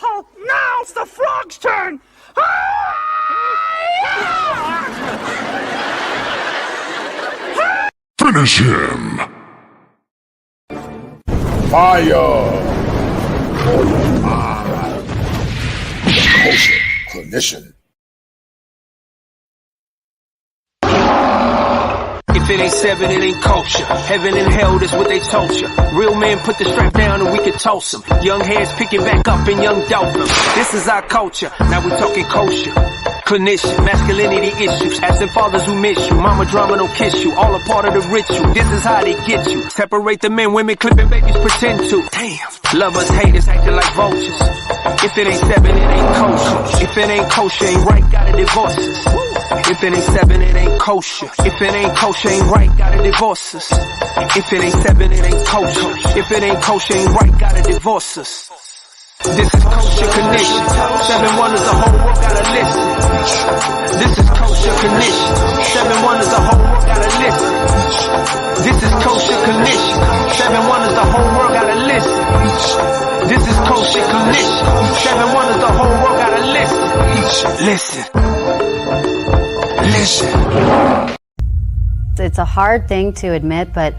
Oh, now it's the frog's turn! Finish him! Fire! For your mind. Culture clinician. If it ain't seven, it ain't culture. Heaven and hell, that's what they told you. Real men put the strap down and we can toss them. Young heads picking back up in young dolphins. This is our culture. Now we talking kosher. Clinician, masculinity issues. Asking fathers who miss you. Mama drama don't kiss you. All a part of the ritual. This is how they get you. Separate the men, women clipping babies pretend to. Damn. Lovers, haters acting like vultures. If it ain't seven, it ain't kosher. If it ain't kosher, ain't right, gotta divorce us. If it ain't seven, it ain't kosher. If it ain't kosher, ain't right, gotta divorce us. If it ain't seven, it ain't kosher. If it ain't kosher, ain't right, gotta divorce us. This is kosher condition. 7 wonders, the whole world gotta listen. This is kosher condition. 7 wonders, the whole world gotta listen. This is kosher condition. 7 wonders, the whole world gotta listen. This is kosher condition. 7 wonders, the whole world gotta listen. Listen. Listen. It's a hard thing to admit, but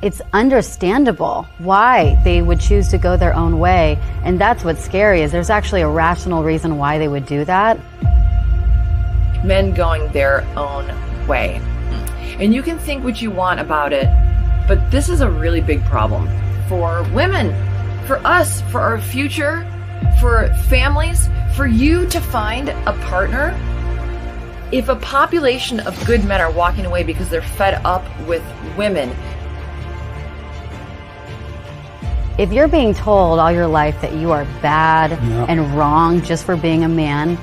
it's understandable why they would choose to go their own way. And that's what's scary, is there's actually a rational reason why they would do that. Men going their own way. And you can think what you want about it, but this is a really big problem for women, for us, for our future, for families, for you to find a partner. If a population of good men are walking away because they're fed up with women, if you're being told all your life that you are bad and wrong just for being a man,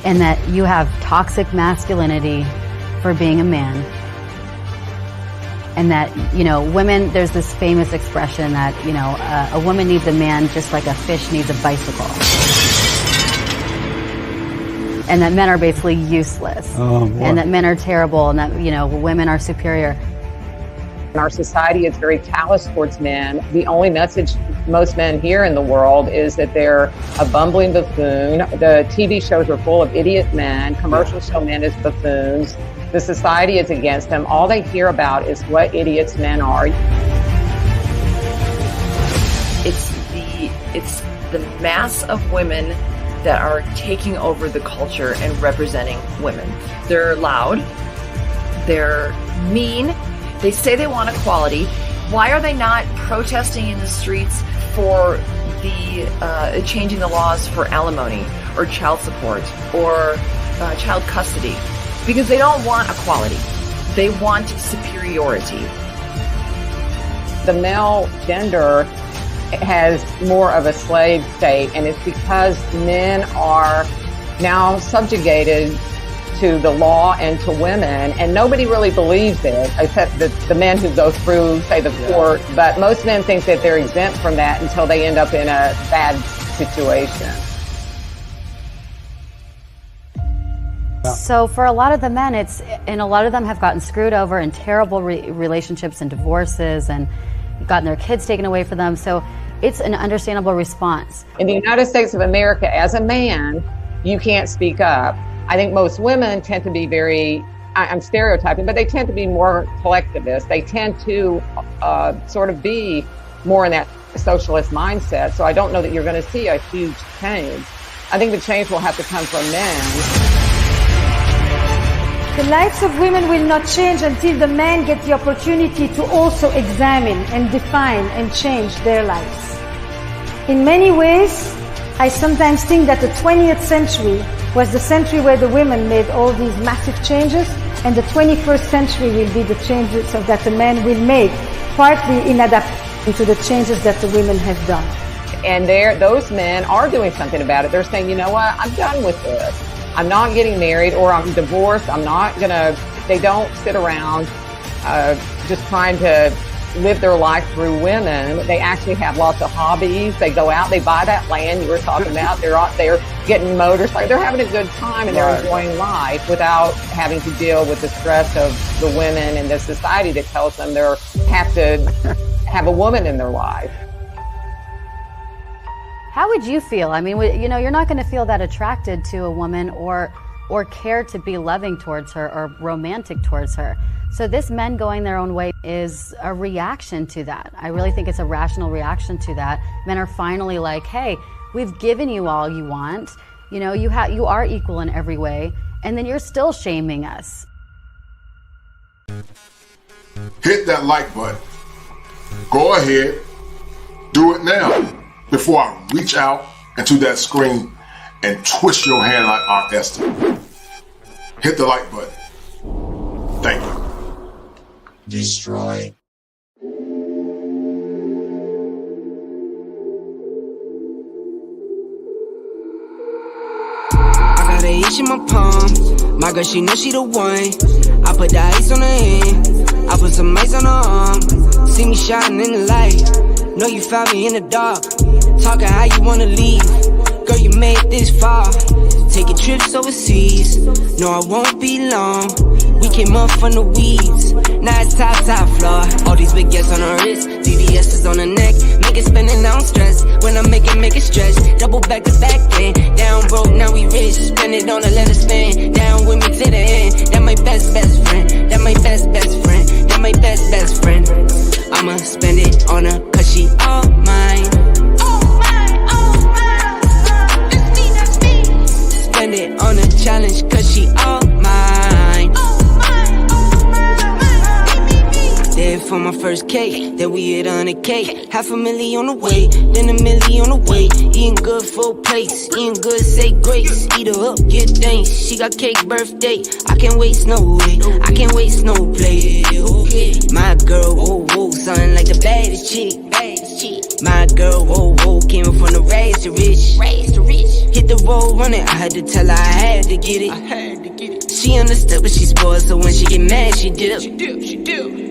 and that you have toxic masculinity for being a man, and that, you know, women, there's this famous expression that, you know, a woman needs a man just like a fish needs a bicycle. And that men are basically useless. And that men are terrible, and that, you know, women are superior. Our society is very callous towards men. The only message most men hear in the world is that they're a bumbling buffoon. The TV shows are full of idiot men. Commercials show men as buffoons. The society is against them. All they hear about is what idiots men are. It's the mass of women that are taking over the culture and representing women. They're loud. They're mean. They say they want equality. Why are they not protesting in the streets for the changing the laws for alimony or child support or child custody? Because they don't want equality. They want superiority. The male gender has more of a slave state, and it's because men are now subjugated to the law and to women, and nobody really believes it except the men who go through, say, the court. But most men think that they're exempt from that until they end up in a bad situation. So for a lot of the men, and a lot of them have gotten screwed over in terrible relationships and divorces, and gotten their kids taken away from them. So it's an understandable response. In the United States of America, as a man, you can't speak up. I think most women tend to be very, I'm stereotyping, but they tend to be more collectivist. They tend to sort of be more in that socialist mindset. So I don't know that you're going to see a huge change. I think the change will have to come from men. The lives of women will not change until the men get the opportunity to also examine and define and change their lives. In many ways, I sometimes think that the 20th century was the century where the women made all these massive changes, and the 21st century will be the changes that the men will make, partly in adaptation to the changes that the women have done. And those men are doing something about it. They're saying, you know what, I'm done with this. I'm not getting married, or I'm divorced. They don't sit around just trying to live their life through women. They actually have lots of hobbies. They go out, they buy that land you were talking about. They're getting motorcycles. They're having a good time, and they're enjoying life without having to deal with the stress of the women and the society that tells them they have to have a woman in their life. How would you feel? I mean, you know, you're not going to feel that attracted to a woman or care to be loving towards her or romantic towards her. So this men going their own way is a reaction to that. I really think it's a rational reaction to that. Men are finally like, hey, we've given you all you want. You know, you are equal in every way, and then you're still shaming us. Hit that like button. Go ahead, do it now before I reach out into that screen and twist your hand like Aunt Esther. Hit the like button. Thank you. Destroy. I got an itch in my palm. My girl, she know she the one. I put the ice on her hand. I put some ice on her arm. See me shining in the light. Know you found me in the dark. Talking how you wanna leave. Girl, you made this far. Taking trips overseas. No, I won't be long. We came up from the weeds. Now it's top floor. All these big yes on her wrist. DDS is on her neck. Make it spin and I don't stress. When I make it stretch. Double back to back then. Down broke, now we rich. Spend it on her, let her spin. Down with me to the end. That my best friend. That my best friend. That my best friend. I'ma spend it on her, cause she all mine. Spend it on a challenge, cause she all mine. There for my first cake, then we hit 100K. $500,000 on the way, then $1 million on the way. Eating good full plates, eating good say grace. Eat her up, get thanks. She got cake birthday. I can't waste no way, I can't waste no play. My girl, whoa, whoa, something like the baddest chick. My girl, whoa, whoa, came from the rags to rich. Hit the road running, I had to tell her I had to get it. She understood, but she spoiled, so when she get mad, she dip.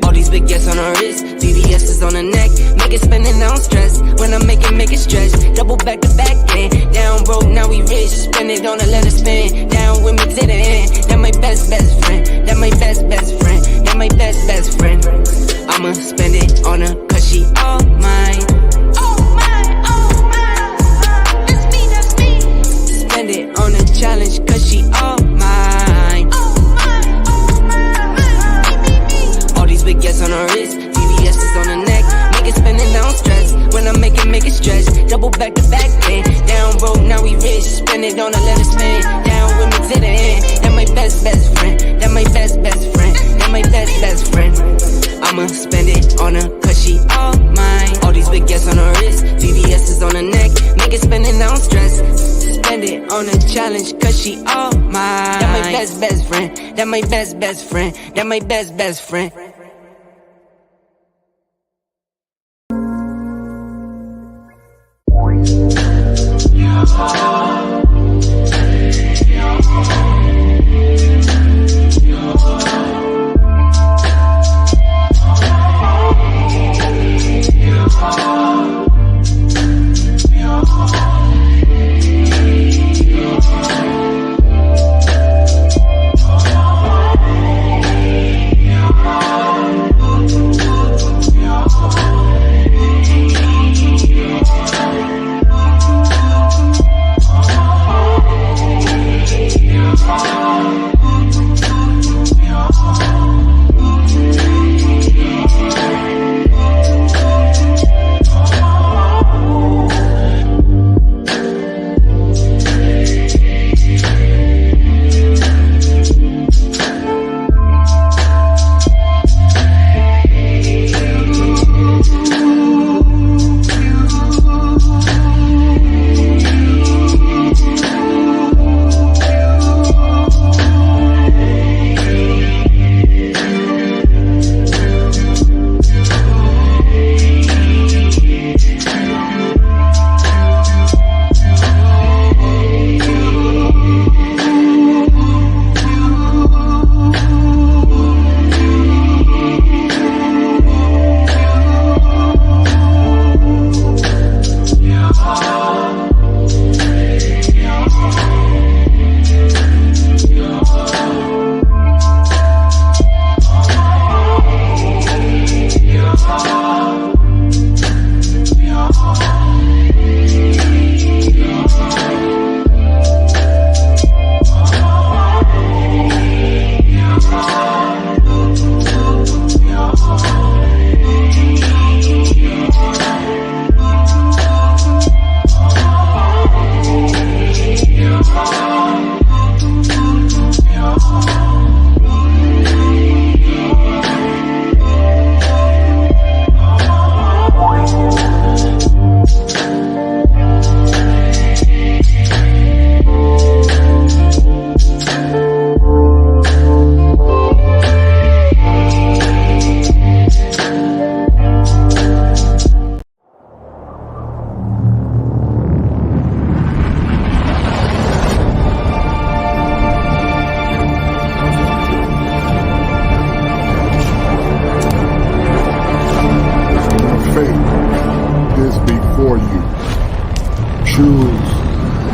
All these big yes on her wrist, DDS is on her neck. Make it spin and I don't stress. When I make it stretch. Double back to back then. Down broke, now we rich. Spend it on her, let her spin. Down with me to the end. That my best friend. That my best friend. That my best friend. I'ma spend it on her, cause she all mine. Spend it on a challenge, cause she all mine. All these big yes on her wrist, VVS is on her neck. Make it spin and I don't stress. When I make it stretch. Double back to back then. Down broke, now we rich. Spend it on her, let her spin. Down with me to the end. That my best friend. That my best friend. That my best friend. I'ma spend it on her, cause she all mine. All these big yes on her wrist, VVS is on her neck. Make it spin and I don't stress. Spend it on a challenge, cause she all mine. That my best friend. That my best friend. That my best friend.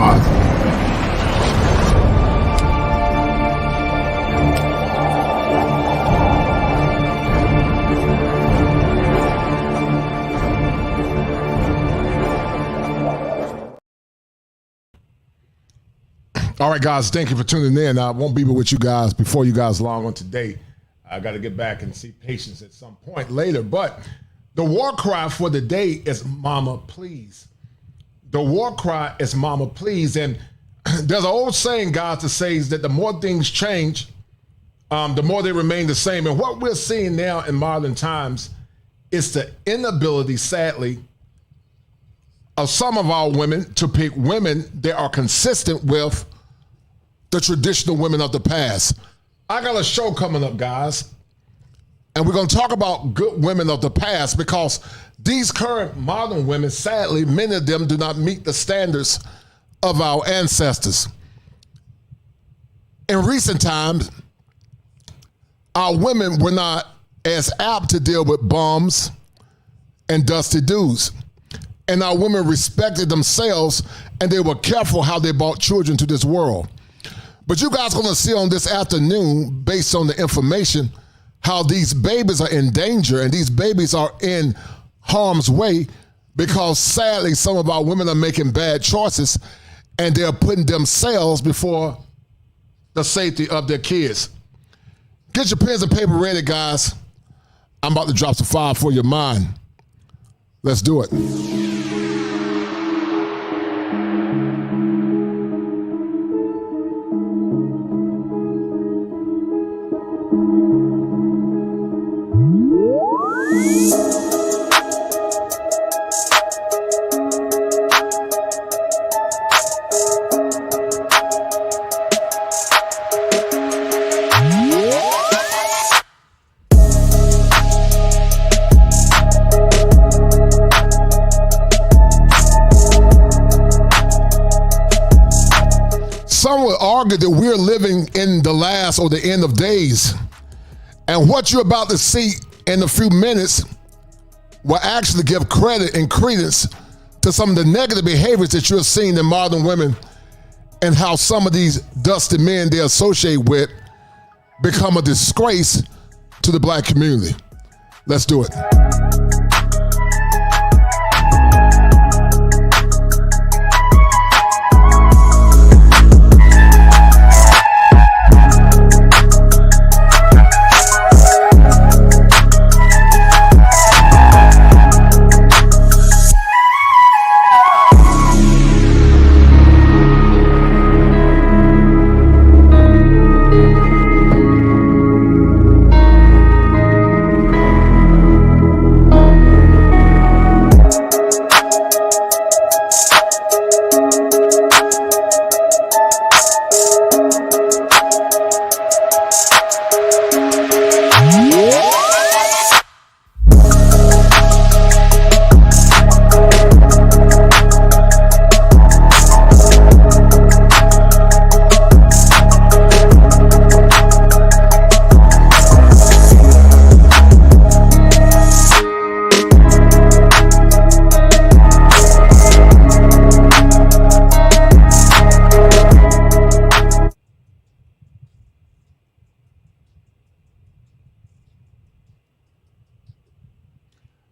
positive. All right, guys, thank you for tuning in. I won't be with you guys before you guys long on today. I got to get back and see Patience at some point later. But the war cry for the day is Mama, please. The war cry is Mama, please. And there's an old saying, guys, that says that the more things change, the more they remain the same. And what we're seeing now in modern times is the inability, sadly, of some of our women to pick women that are consistent with the traditional women of the past. I got a show coming up, guys, and we're going to talk about good women of the past because these current modern women, sadly, many of them do not meet the standards of our ancestors. In recent times, our women were not as apt to deal with bums and dusty dudes. And our women respected themselves and they were careful how they brought children to this world. But you guys are going to see on this afternoon, based on the information, how these babies are in danger and these babies are in harm's way because sadly some of our women are making bad choices and they're putting themselves before the safety of their kids. Get your pens and paper ready, guys. I'm about to drop some fire for your mind. Let's do it. Some would argue that we're living in the last or the end of days. And what you're about to see in a few minutes will actually give credit and credence to some of the negative behaviors that you're seeing in modern women and how some of these dusty men they associate with become a disgrace to the black community. Let's do it.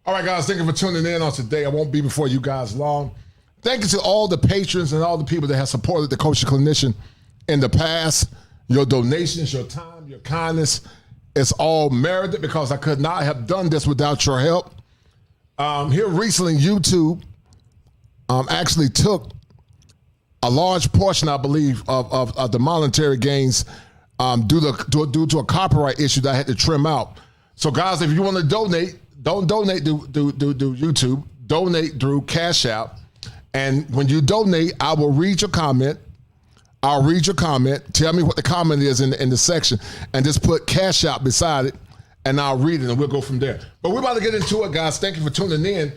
All right, guys, thank you for tuning in on today. I won't be before you guys long. Thank you to all the patrons and all the people that have supported the Coach Clinician in the past. Your donations, your time, your kindness, it's all merited because I could not have done this without your help. Here recently, YouTube actually took a large portion, I believe, of the monetary gains due to a copyright issue that I had to trim out. So, guys, if you want to donate, don't donate through YouTube. Donate through Cash App. And when you donate, I will read your comment. I'll read your comment. Tell me what the comment is in the section. And just put Cash App beside it. And I'll read it and we'll go from there. But we're about to get into it, guys. Thank you for tuning in.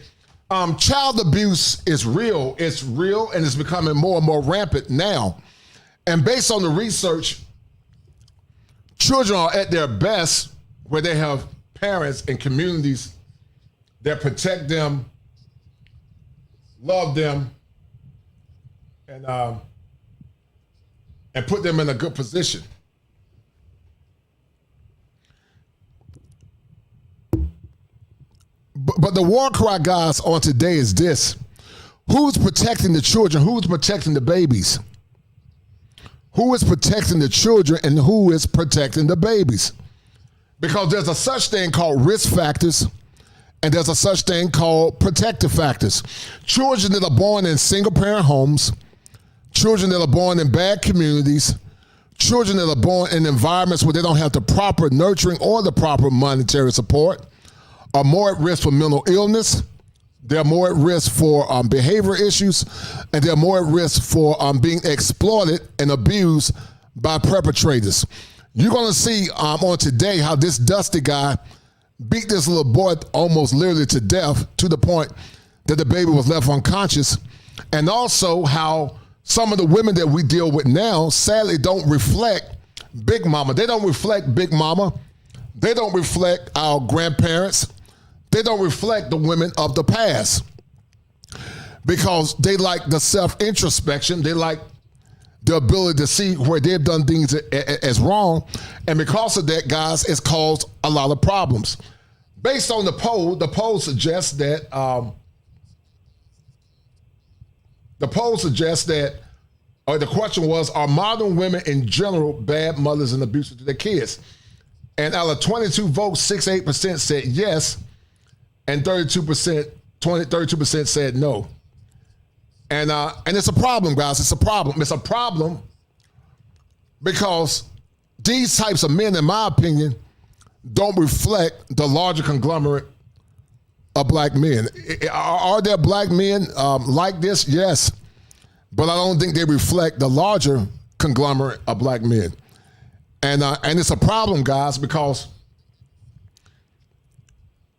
Child abuse is real. It's real and it's becoming more and more rampant now. And based on the research, children are at their best where they have parents and communities that protect them, love them, and put them in a good position. But the war cry, guys, on today is this. Who's protecting the children? Who's protecting the babies? Who is protecting the children and who is protecting the babies? Because there's a such thing called risk factors and there's a such thing called protective factors. Children that are born in single-parent homes, children that are born in bad communities, children that are born in environments where they don't have the proper nurturing or the proper monetary support are more at risk for mental illness, they're more at risk for behavior issues, and they're more at risk for being exploited and abused by perpetrators. You're gonna see on today how this Dusty guy beat this little boy almost literally to death to the point that the baby was left unconscious, and also how some of the women that we deal with now sadly don't reflect Big Mama. They don't reflect Big Mama. They don't reflect our grandparents. They don't reflect the women of the past because they like the self-introspection. They like the ability to see where they've done things as wrong. And because of that, guys, it's caused a lot of problems. Based on the poll suggests that, or the question was, are modern women in general bad mothers and abusive to their kids? And out of 22 votes, 68% said yes, and 32% said no. And it's a problem, guys. It's a problem. It's a problem because these types of men, in my opinion, don't reflect the larger conglomerate of black men. Are there black men like this? Yes. But I don't think they reflect the larger conglomerate of black men. And it's a problem, guys, because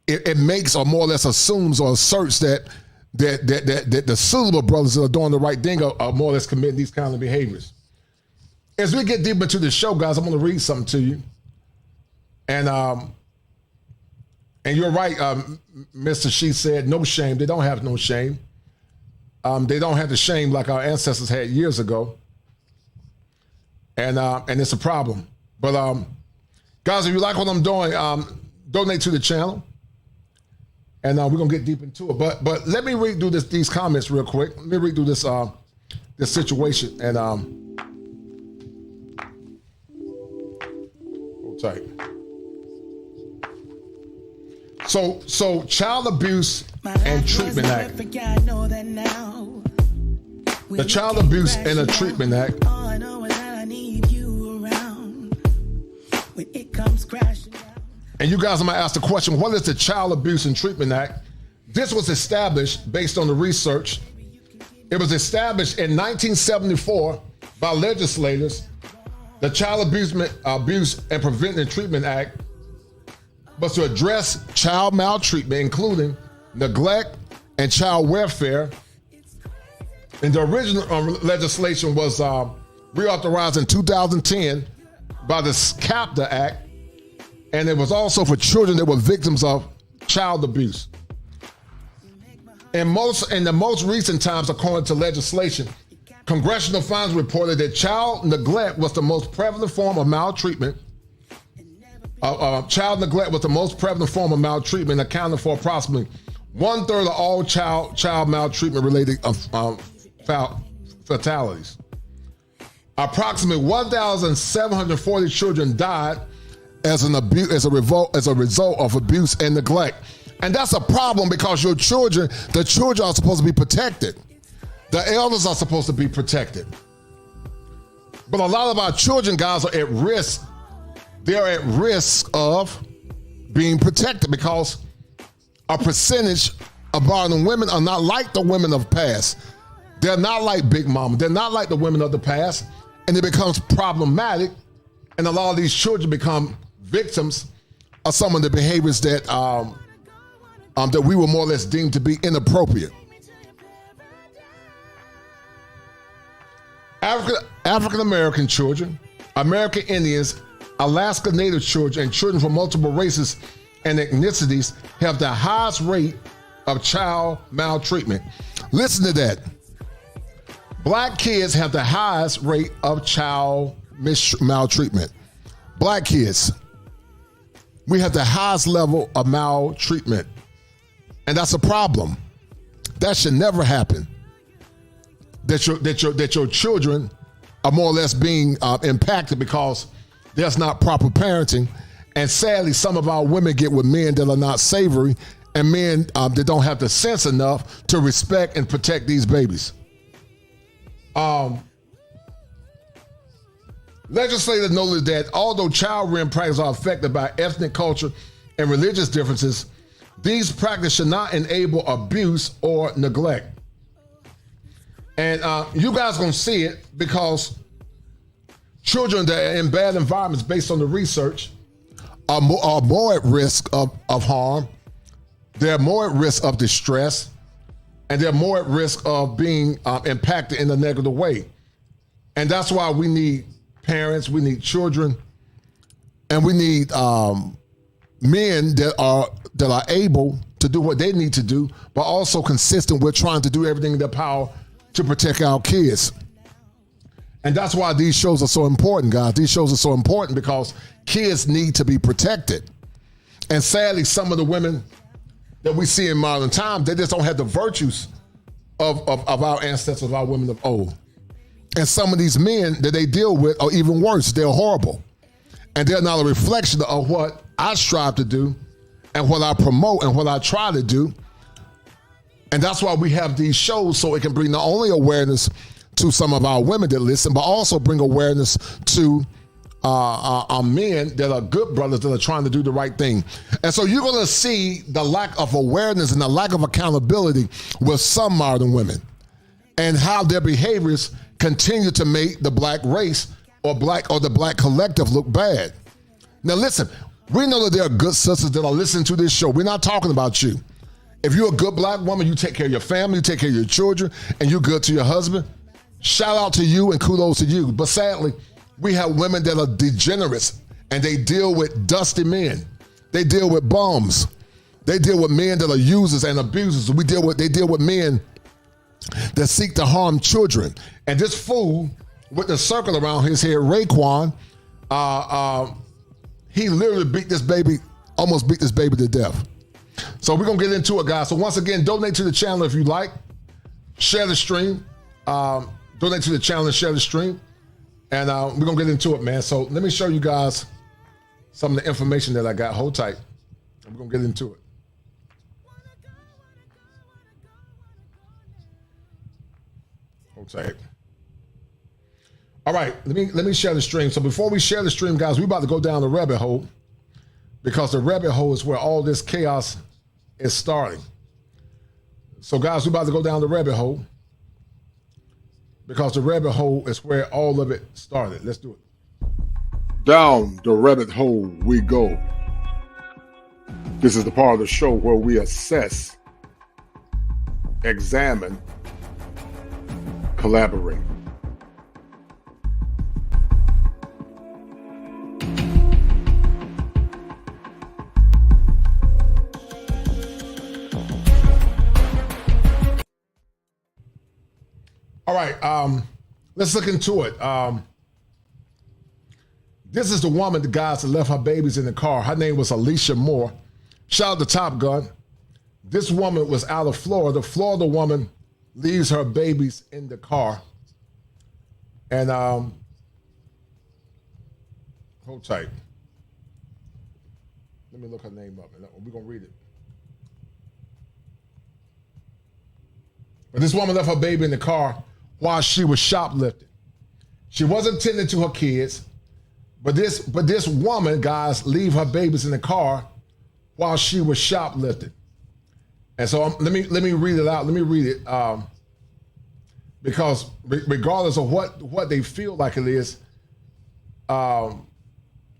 it makes or more or less assumes or asserts that the suitable brothers that are doing the right thing are more or less committing these kind of behaviors. As we get deep into the show, guys, I'm going to read something to you. And you're right, Mr. She said, no shame. They don't have no shame. They don't have the shame like our ancestors had years ago. And it's a problem. But guys, if you like what I'm doing, donate to the channel. And we're gonna get deep into it. But let me read through these comments real quick. Let me read through this situation and hold tight. So Child Abuse and Treatment Act. The Child Abuse and a Treatment Act. And you guys might ask the question, what is the Child Abuse and Treatment Act? This was established based on the research. It was established in 1974 by legislators. The Child Abuse and Prevention Treatment Act was to address child maltreatment, including neglect and child welfare. And the original legislation was reauthorized in 2010 by the CAPTA Act. And it was also for children that were victims of child abuse. In the most recent times, according to legislation, congressional files reported that child neglect was the most prevalent form of maltreatment. Child neglect was the most prevalent form of maltreatment, accounting for approximately 1/3 of all child maltreatment related fatalities. Approximately 1,740 children died as a result of abuse and neglect. And that's a problem because the children are supposed to be protected. The elders are supposed to be protected. But a lot of our children, guys, are at risk. They're at risk of being protected because a percentage of modern women are not like the women of the past. They're not like Big Mama. They're not like the women of the past. And it becomes problematic. And a lot of these children become victims of some of the behaviors that that we were more or less deemed to be inappropriate. African American children, American Indians, Alaska Native children, and children from multiple races and ethnicities have the highest rate of child maltreatment. Listen to that. Black kids have the highest rate of child maltreatment. Black kids, we have the highest level of maltreatment. And that's a problem. That should never happen. That your children are more or less being impacted because there's not proper parenting. And sadly, some of our women get with men that are not savory and men that don't have the sense enough to respect and protect these babies. Legislators noted that although child rearing practices are affected by ethnic, culture, and religious differences, these practices should not enable abuse or neglect. And you guys gonna see it because children that are in bad environments, based on the research, are more at risk of harm. They're more at risk of distress, and they're more at risk of being impacted in a negative way. And that's why we need parents, we need children, and we need men that are able to do what they need to do, but also consistent with trying to do everything in their power to protect our kids. And that's why these shows are so important, guys. These shows are so important because kids need to be protected. And sadly, some of the women that we see in modern times, they just don't have the virtues of our ancestors, of our women of old. And some of these men that they deal with are even worse. They're horrible. And they're not a reflection of what I strive to do and what I promote and what I try to do. And that's why we have these shows, so it can bring not only awareness to some of our women that listen, but also bring awareness to our men that are good brothers that are trying to do the right thing. And so you're going to see the lack of awareness and the lack of accountability with some modern women and how their behaviors continue to make the black race or the black collective look bad. Now listen, we know that there are good sisters that are listening to this show. We're not talking about you. If you're a good black woman, you take care of your family, you take care of your children, and you're good to your husband, shout out to you and kudos to you. But sadly, we have women that are degenerates and they deal with dusty men. They deal with bums. They deal with men that are users and abusers. They deal with men that seek to harm children. And this fool with the circle around his head, Raekwon, he literally almost beat this baby to death. So we're gonna get into it, guys. So once again, donate to the channel if you like. Share the stream. Donate to the channel and share the stream. And we're gonna get into it, man. So let me show you guys some of the information that I got. Hold tight. We're gonna get into it. Hold tight. All right, let me share the stream. So before we share the stream, guys, we're about to go down the rabbit hole because the rabbit hole is where all this chaos is starting. So guys, we're about to go down the rabbit hole because the rabbit hole is where all of it started. Let's do it. Down the rabbit hole we go. This is the part of the show where we assess, examine, collaborate. All right, let's look into it. This is the woman, the guys that left her babies in the car. Her name was Alicia Moore. Shout out to Top Gun. This woman was out of Florida. The Florida woman leaves her babies in the car. And hold tight. Let me look her name up. We're going to read it. But this woman left her baby in the car while she was shoplifting. She wasn't tending to her kids, but this woman, guys, leave her babies in the car while she was shoplifting. And so let me read it out. Let me read it because regardless of what they feel like it is, the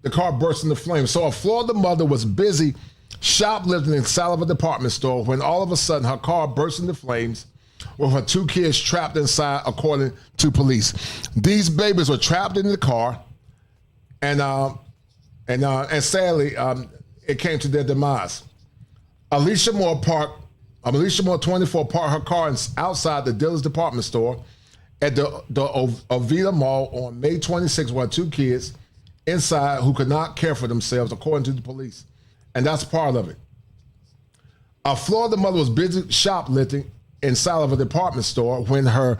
car burst into flames. So a Florida mother was busy shoplifting inside of a department store when all of a sudden her car burst into flames with her two kids trapped inside, according to police. These babies were trapped in the car, and sadly, it came to their demise. Alicia Moore, 24, parked her car outside the dealer's department store at the Oviedo Mall on May 26 while 2 kids inside who could not care for themselves, according to the police. And that's part of it. A Florida mother was busy shoplifting inside of a department store when her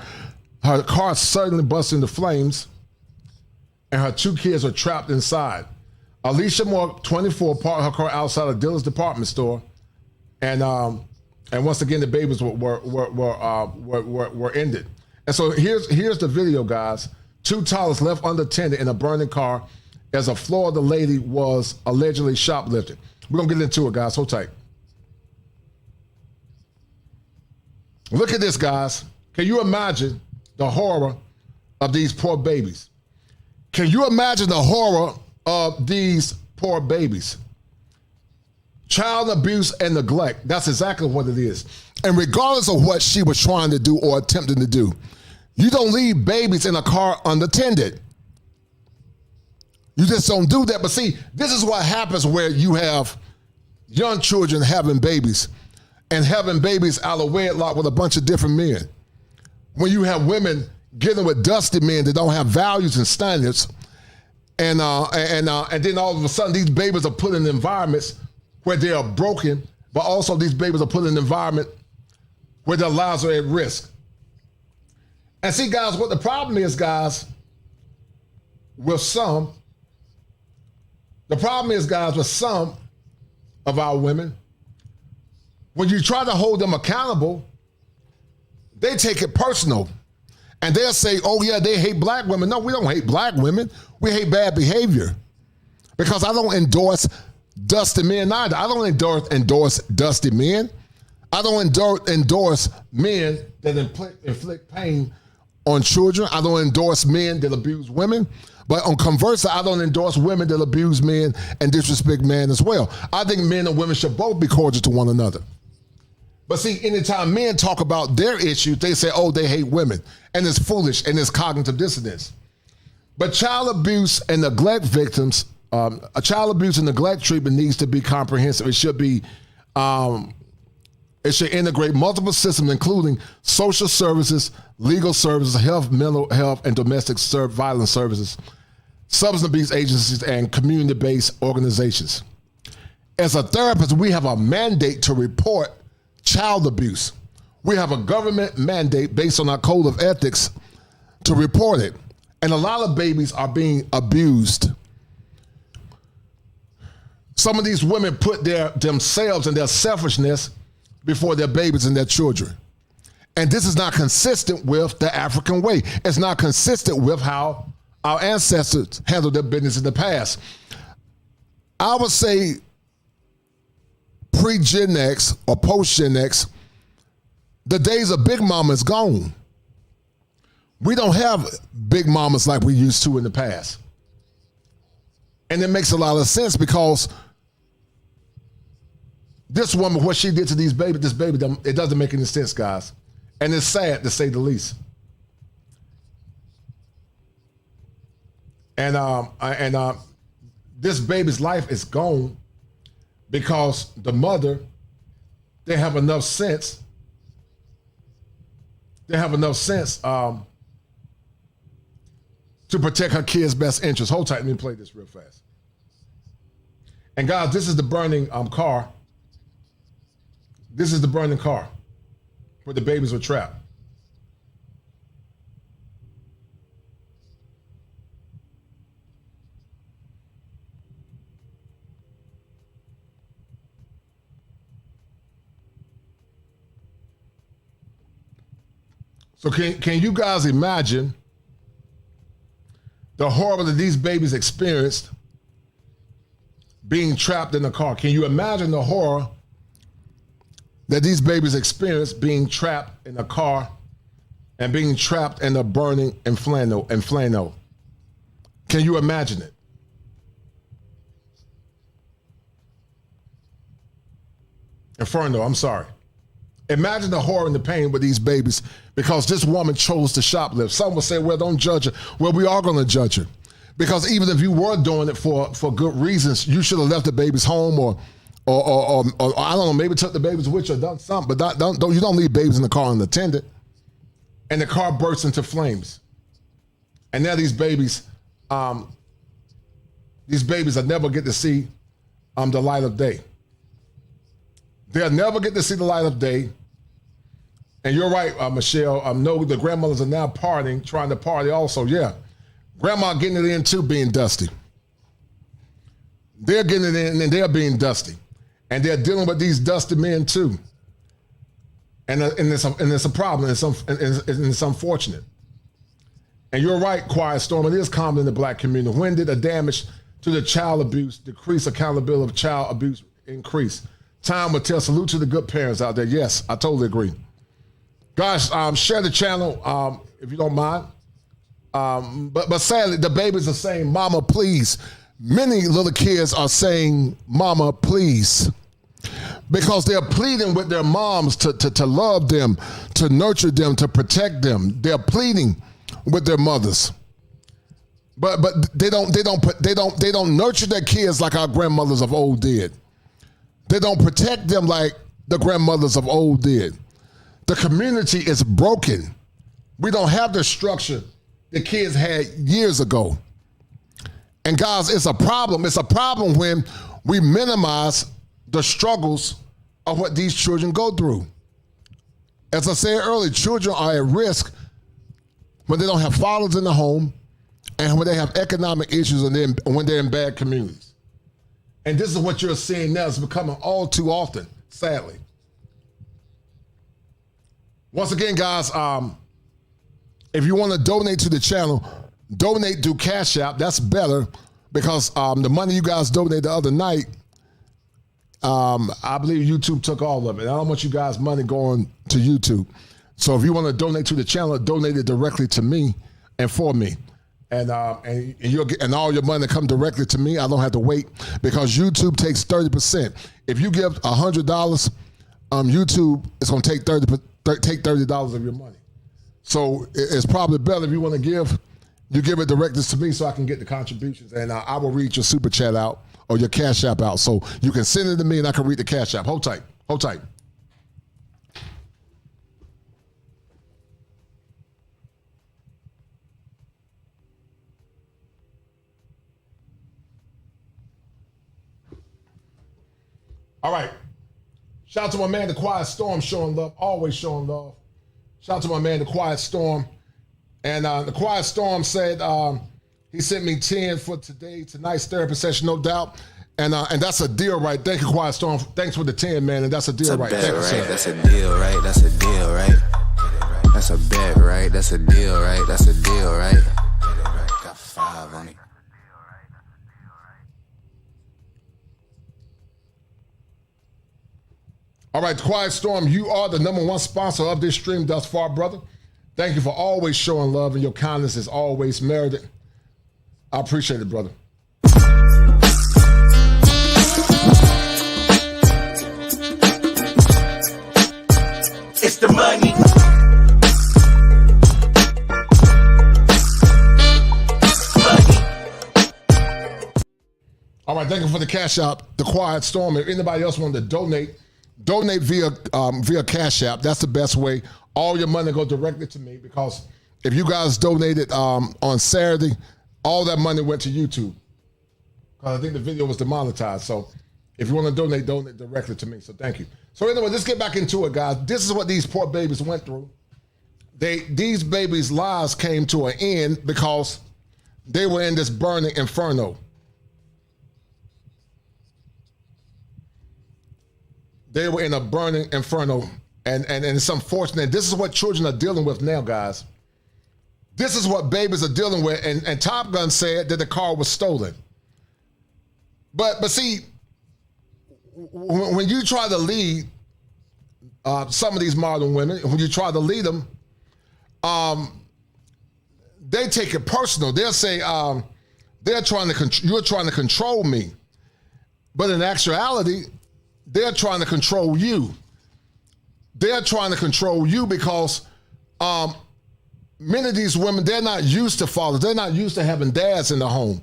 car suddenly burst into flames and her 2 kids are trapped inside. Alicia Moore, 24, parked her car outside of Dillard's department store, and once again the babies were ended. And so here's the video, guys. 2 toddlers left unattended in a burning car as a Florida lady was allegedly shoplifting. We're gonna get into it, guys. Hold tight. Look at this, guys. Can you imagine the horror of these poor babies? Can you imagine the horror of these poor babies? Child abuse and neglect. That's exactly what it is. And regardless of what she was trying to do or attempting to do, you don't leave babies in a car unattended. You just don't do that. But see, this is what happens where you have young children having babies and having babies out of wedlock with a bunch of different men. When you have women getting with dusty men that don't have values and standards, and then all of a sudden these babies are put in environments where they are broken, but also these babies are put in an environment where their lives are at risk. And see, guys, what the problem is, guys, with some of our women, when you try to hold them accountable, they take it personal. And they'll say, oh yeah, they hate black women. No, we don't hate black women. We hate bad behavior. Because I don't endorse dusty men either. I don't endorse dusty men. I don't endorse men that inflict pain on children. I don't endorse men that abuse women. But on conversely, I don't endorse women that abuse men and disrespect men as well. I think men and women should both be cordial to one another. But see, anytime men talk about their issues, they say, oh, they hate women. And it's foolish and it's cognitive dissonance. But child abuse and neglect victims, a child abuse and neglect treatment needs to be comprehensive. It should be, it should integrate multiple systems, including social services, legal services, health, mental health, and domestic violence services, substance abuse agencies, and community-based organizations. As a therapist, we have a mandate to report child abuse. We have a government mandate based on our code of ethics to report it. And a lot of babies are being abused. Some of these women put themselves and their selfishness before their babies and their children. And this is not consistent with the African way. It's not consistent with how our ancestors handled their business in the past. I would say pre-Gen X or post-Gen X, the days of big mama is gone. We don't have big mamas like we used to in the past. And it makes a lot of sense because this woman, what she did to this baby, it doesn't make any sense, guys. And it's sad to say the least. And this baby's life is gone because the mother, they have enough sense. To protect her kid's best interest. Hold tight, let me play this real fast. And guys, this is the burning car. This is the burning car where the babies were trapped. So can you guys imagine the horror that these babies experienced being trapped in a car? Can you imagine the horror that these babies experienced being trapped in a car and being trapped in a burning Inferno? Can you imagine it? Inferno, I'm sorry. Imagine the horror and the pain with these babies because this woman chose to shoplift. Some will say, well, don't judge her. Well, we are going to judge her because even if you were doing it for good reasons, you should have left the babies home or I don't know, maybe took the babies with you or done something, but you don't leave babies in the car unattended. and the car bursts into flames. And now these babies will never get to see the light of day. They'll never get to see the light of day. And you're right, Michelle. No, the grandmothers are now partying, trying to party also. Yeah, grandma getting it in too, being dusty. They're getting it in and they're being dusty. And they're dealing with these dusty men too. And it's a problem. It's unfortunate. And you're right, Quiet Storm. It is common in the black community. When did the damage to the child abuse decrease, accountability of child abuse increase? Time will tell. Salute to the good parents out there. Yes, I totally agree. Guys, share the channel if you don't mind. But sadly, the babies are saying, "Mama, please." Many little kids are saying, "Mama, please," because they're pleading with their moms to love them, to nurture them, to protect them. They're pleading with their mothers, but they don't nurture their kids like our grandmothers of old did. They don't protect them like the grandmothers of old did. The community is broken. We don't have the structure the kids had years ago. And guys, it's a problem. It's a problem when we minimize the struggles of what these children go through. As I said earlier, children are at risk when they don't have fathers in the home and when they have economic issues and when they're in bad communities. And this is what you're seeing now. It's becoming all too often, sadly. Once again, guys, if you want to donate to the channel, donate through Cash App. That's better because the money you guys donated the other night, I believe YouTube took all of it. I don't want you guys' money going to YouTube. So if you want to donate to the channel, donate it directly to me and for me. And you'll get, and all your money come directly to me. I don't have to wait because YouTube takes 30%. If you give $100, YouTube is going to take $30 of your money. So it's probably better if you want to give, you give it directly to me so I can get the contributions, and I will read your super chat out or your Cash App out. So you can send it to me and I can read the Cash App. Hold tight. Hold tight. All right. Shout out to my man, The Quiet Storm, showing love, always showing love. Shout out to my man, The Quiet Storm. And The Quiet Storm said he sent me 10 for tonight's therapy session, no doubt. And that's a deal, right? Thank you, Quiet Storm. Thanks for the 10, man. And that's a deal, right? Thank you, sir. That's a deal, right? That's a deal, right? That's a bet, right? That's a deal, right? That's a deal, right? Got 5 on it. All right, Quiet Storm, you are the #1 sponsor of this stream thus far, brother. Thank you for always showing love, and your kindness is always merited. I appreciate it, brother. It's the money. All right, thank you for the Cash App, The Quiet Storm. If anybody else wanted to donate via Cash App. That's the best way. All your money go directly to me because if you guys donated on Saturday, all that money went to YouTube. Because I think the video was demonetized. So if you want to donate directly to me. So thank you. So anyway, let's get back into it, guys. This is what these poor babies went through. These babies' lives came to an end because they were in this burning inferno. They were in a burning inferno, and it's unfortunate. This is what children are dealing with now, guys. This is what babies are dealing with, and Top Gun said that the car was stolen. But see, when you try to lead some of these modern women, when you try to lead them, they take it personal. They'll say, you're trying to control me. But in actuality, they're trying to control you. They're trying to control you because many of these women, they're not used to fathers. They're not used to having dads in the home.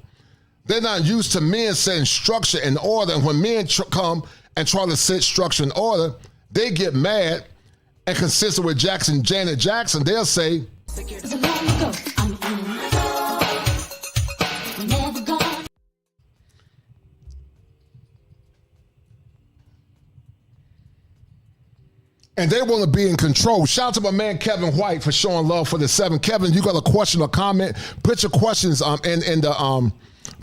They're not used to men setting structure and order. And when men come and try to set structure and order, they get mad and consistent with Janet Jackson, they'll say, and they want to be in control. Shout out to my man Kevin White for showing love for the 7. Kevin, you got a question or comment? Put your questions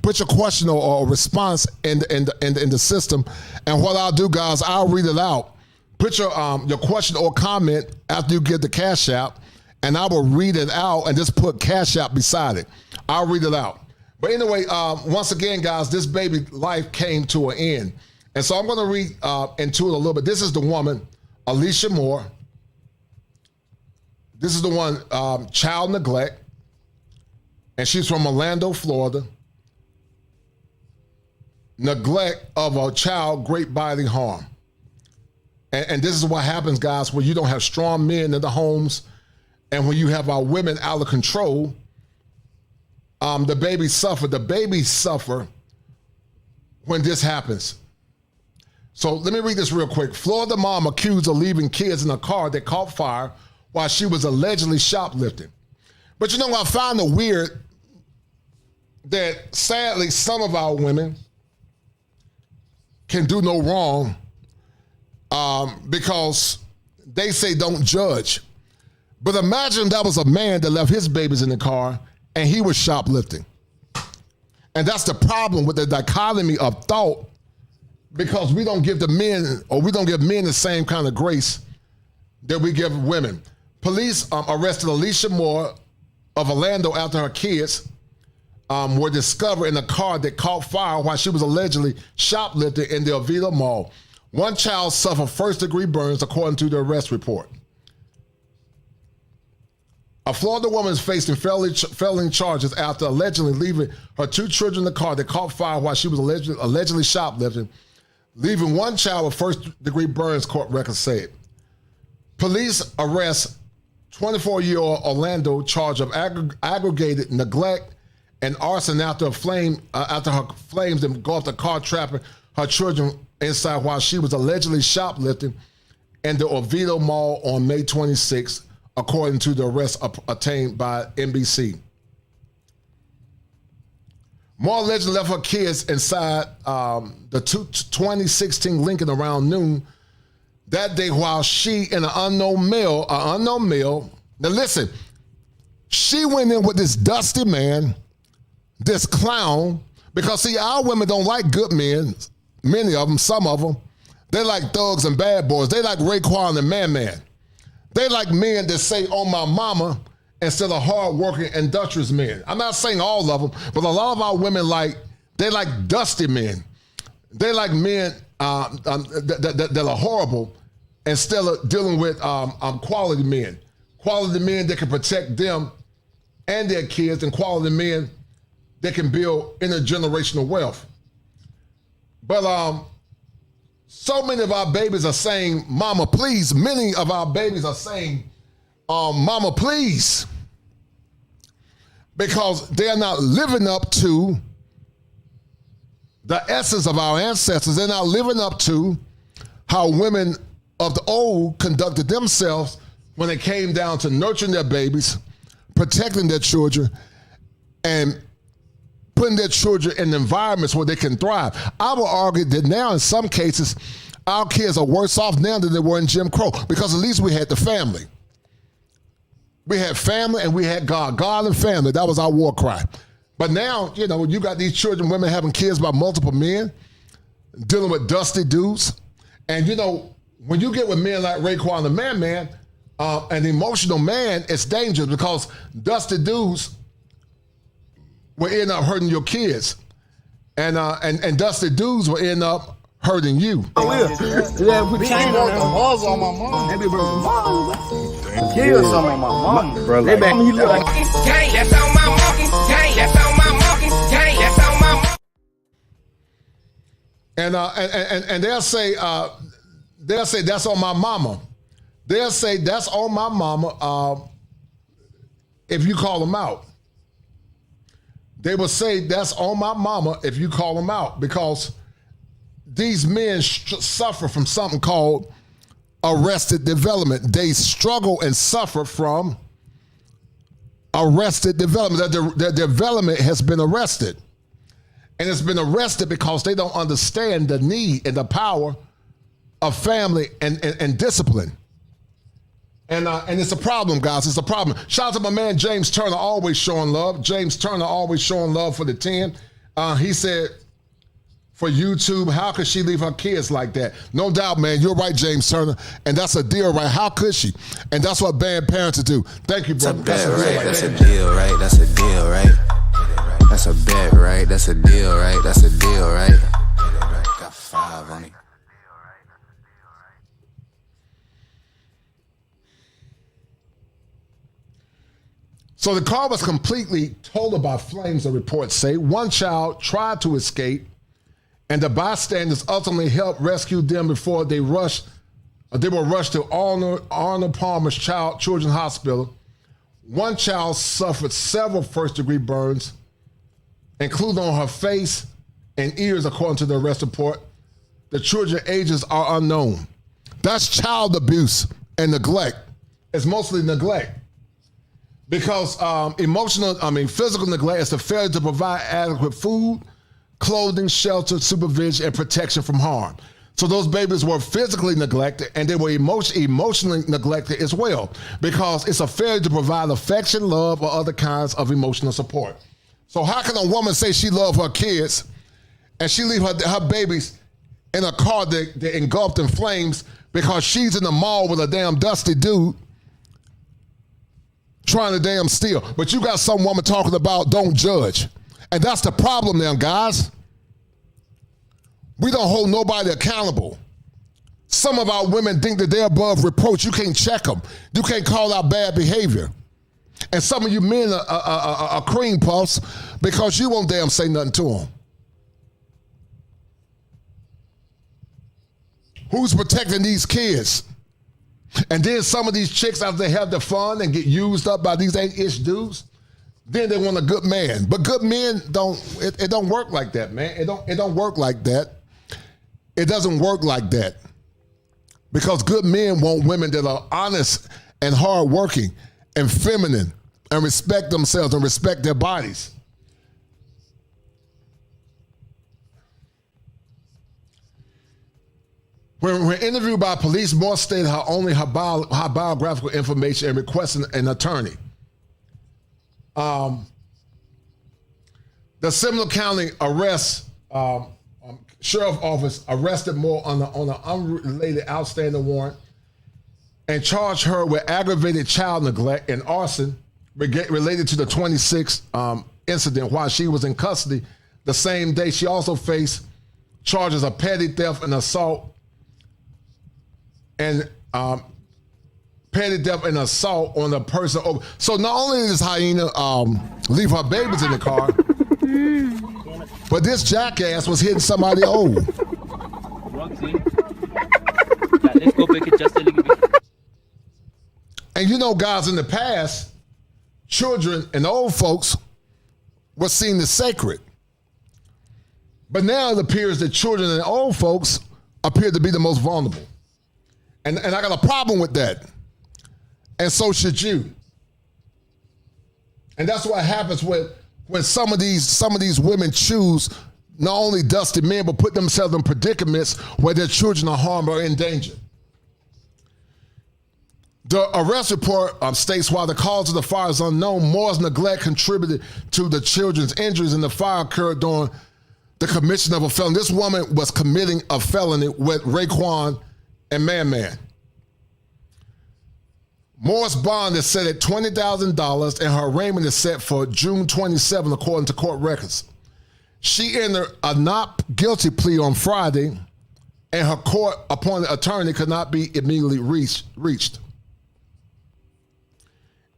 put your question or response in the system. And what I'll do, guys, I'll read it out. Put your question or comment after you get the Cash App, and I will read it out and just put Cash App beside it. I'll read it out. But anyway, once again, guys, this baby life came to an end. And so I'm going to read into it a little bit. This is the woman, Alicia Moore. This is the one, child neglect. And she's from Orlando, Florida. Neglect of a child, great bodily harm. And this is what happens, guys, when you don't have strong men in the homes and when you have our women out of control, the babies suffer. The babies suffer when this happens. So let me read this real quick. Florida mom accused of leaving kids in a car that caught fire while she was allegedly shoplifting. But you know, I find it weird that sadly some of our women can do no wrong because they say don't judge. But imagine that was a man that left his babies in the car and he was shoplifting. And that's the problem with the dichotomy of thought, because we don't give the men, or we don't give men the same kind of grace that we give women. Police arrested Alicia Moore of Orlando after her kids were discovered in a car that caught fire while she was allegedly shoplifting in the Oviedo Mall. One child suffered first-degree burns, according to the arrest report. A Florida woman is facing felony charges after allegedly leaving her 2 children in the car that caught fire while she was allegedly shoplifting, leaving one child with first-degree burns, court records said. Police arrest 24-year-old Orlando charged of aggregated neglect and arson after her flames engulfed the car, trapping her children inside while she was allegedly shoplifting in the Oviedo Mall on May 26th, according to the arrest obtained by NBC. Moore allegedly left her kids inside the 2016 Lincoln around noon that day while she and an unknown male, now listen, she went in with this dusty man, this clown, because see, our women don't like good men, many of them, some of them. They like thugs and bad boys. They like Raekwon and Man. They like men that say, "Oh, my mama," instead of hard-working, industrious men. I'm not saying all of them, but a lot of our women they like dusty men. They like men that are horrible instead of dealing with quality men. Quality men that can protect them and their kids, and quality men that can build intergenerational wealth. But so many of our babies are saying, "Mama, please." Many of our babies are saying, "Mama, please," because they are not living up to the essence of our ancestors. They're not living up to how women of the old conducted themselves when it came down to nurturing their babies, protecting their children, and putting their children in environments where they can thrive. I would argue that now in some cases, our kids are worse off now than they were in Jim Crow, because at least we had the family. We had family and we had God. God and family, that was our war cry. But now, you know, you got these children, women having kids by multiple men, dealing with dusty dudes. And you know, when you get with men like Raekwon and Man, an emotional man, it's dangerous, because dusty dudes will end up hurting your kids. And dusty dudes will end up hurting you. Yeah, put chain on them. Balls on my mom. Maybe broke balls. Kill some of my mom. Bro, they back me look like gang. That's on my monkey. Gang. That's on my monkey. Gang. That's on my monkey. And they'll say that's on my mama. They'll say that's on my mama if you call them out. They will say that's on my mama if you call them out, because these men suffer from something called arrested development. They struggle and suffer from arrested development. Their development has been arrested. And it's been arrested because they don't understand the need and the power of family and discipline. And it's a problem, guys. It's a problem. Shout out to my man, James Turner, always showing love. James Turner always showing love for the 10. He said, for YouTube, how could she leave her kids like that? No doubt, man. You're right, James Turner. And that's a deal, right? How could she? And that's what bad parents do. Thank you, brother. That's a deal, right? That's a deal, right? That's a bet, right? That's a deal, right? That's a deal, right? Got 5 on it. So the car was completely totaled by flames, the reports say. One child tried to escape, and the bystanders ultimately helped rescue them before they were rushed to Arnold Palmer's Children's Hospital. One child suffered several first-degree burns, including on her face and ears, according to the arrest report. The children's ages are unknown. That's child abuse and neglect. It's mostly neglect. Because physical neglect is the failure to provide adequate food, clothing, shelter, supervision, and protection from harm. So those babies were physically neglected, and they were emotionally neglected as well, because it's a failure to provide affection, love, or other kinds of emotional support. So how can a woman say she loves her kids and she leave her babies in a car that engulfed in flames because she's in the mall with a damn dusty dude trying to damn steal? But you got some woman talking about don't judge. And that's the problem now, guys. We don't hold nobody accountable. Some of our women think that they're above reproach. You can't check them. You can't call out bad behavior. And some of you men are cream puffs because you won't damn say nothing to them. Who's protecting these kids? And then some of these chicks, after they have the fun and get used up by these 8-ish dudes, then they want a good man. But good men it don't work like that, man. It don't work like that. It doesn't work like that. Because good men want women that are honest and hardworking and feminine and respect themselves and respect their bodies. When interviewed by police, Moore stated her biographical information and requesting an attorney. The Seminole County Sheriff Office arrested Moore on an unrelated outstanding warrant and charged her with aggravated child neglect and arson related to the 26 incident while she was in custody. The same day, she also faced charges of petty theft and assault on a person. So not only did this hyena leave her babies in the car, but this jackass was hitting somebody old. Let's go back it just a little bit. And you know, guys, in the past, children and old folks were seen as sacred. But now it appears that children and old folks appear to be the most vulnerable. And I got a problem with that. And so should you. And that's what happens when some of these women choose not only dusty men, but put themselves in predicaments where their children are harmed or in danger. The arrest report states while the cause of the fire is unknown, Moore's neglect contributed to the children's injuries, and the fire occurred during the commission of a felony. This woman was committing a felony with Raekwon and Man. Moore's bond is set at $20,000 and her arraignment is set for June 27, according to court records. She entered a not guilty plea on Friday, and her court-appointed attorney could not be immediately reached.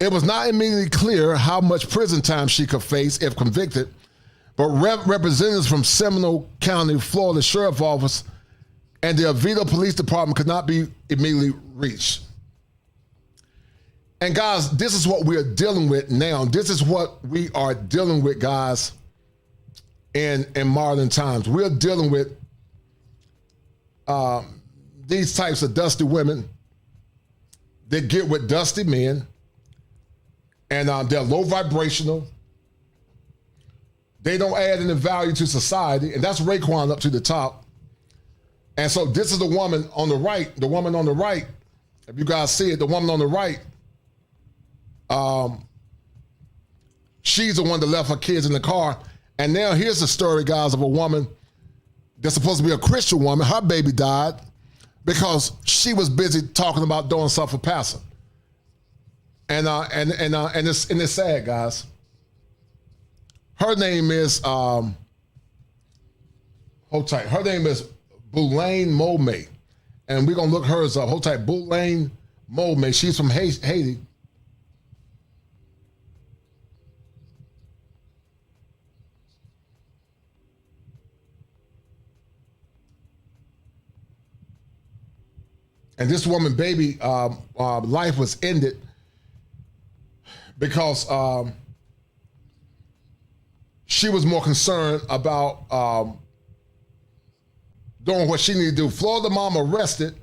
It was not immediately clear how much prison time she could face if convicted, but representatives from Seminole County, Florida Sheriff Office, and the Oviedo Police Department could not be immediately reached. And guys, this is what we are dealing with now. This is what we are dealing with, guys, in modern times. We're dealing with these types of dusty women, they get with dusty men, and they're low vibrational. They don't add any value to society, and that's Raekwon up to the top. And so this is the woman on the right. The woman on the right, if you guys see it, the woman on the right, she's the one that left her kids in the car. And now here's the story, guys, of a woman that's supposed to be a Christian woman. Her baby died because she was busy talking about doing stuff for pastor. And it's sad, guys. Her name is hold tight. Her name is Boulain Moulme, and we're gonna look hers up. Hold tight, Boulain Moulme. She's from Haiti. And this woman, baby, life was ended because she was more concerned about doing what she needed to do. Florida mom arrested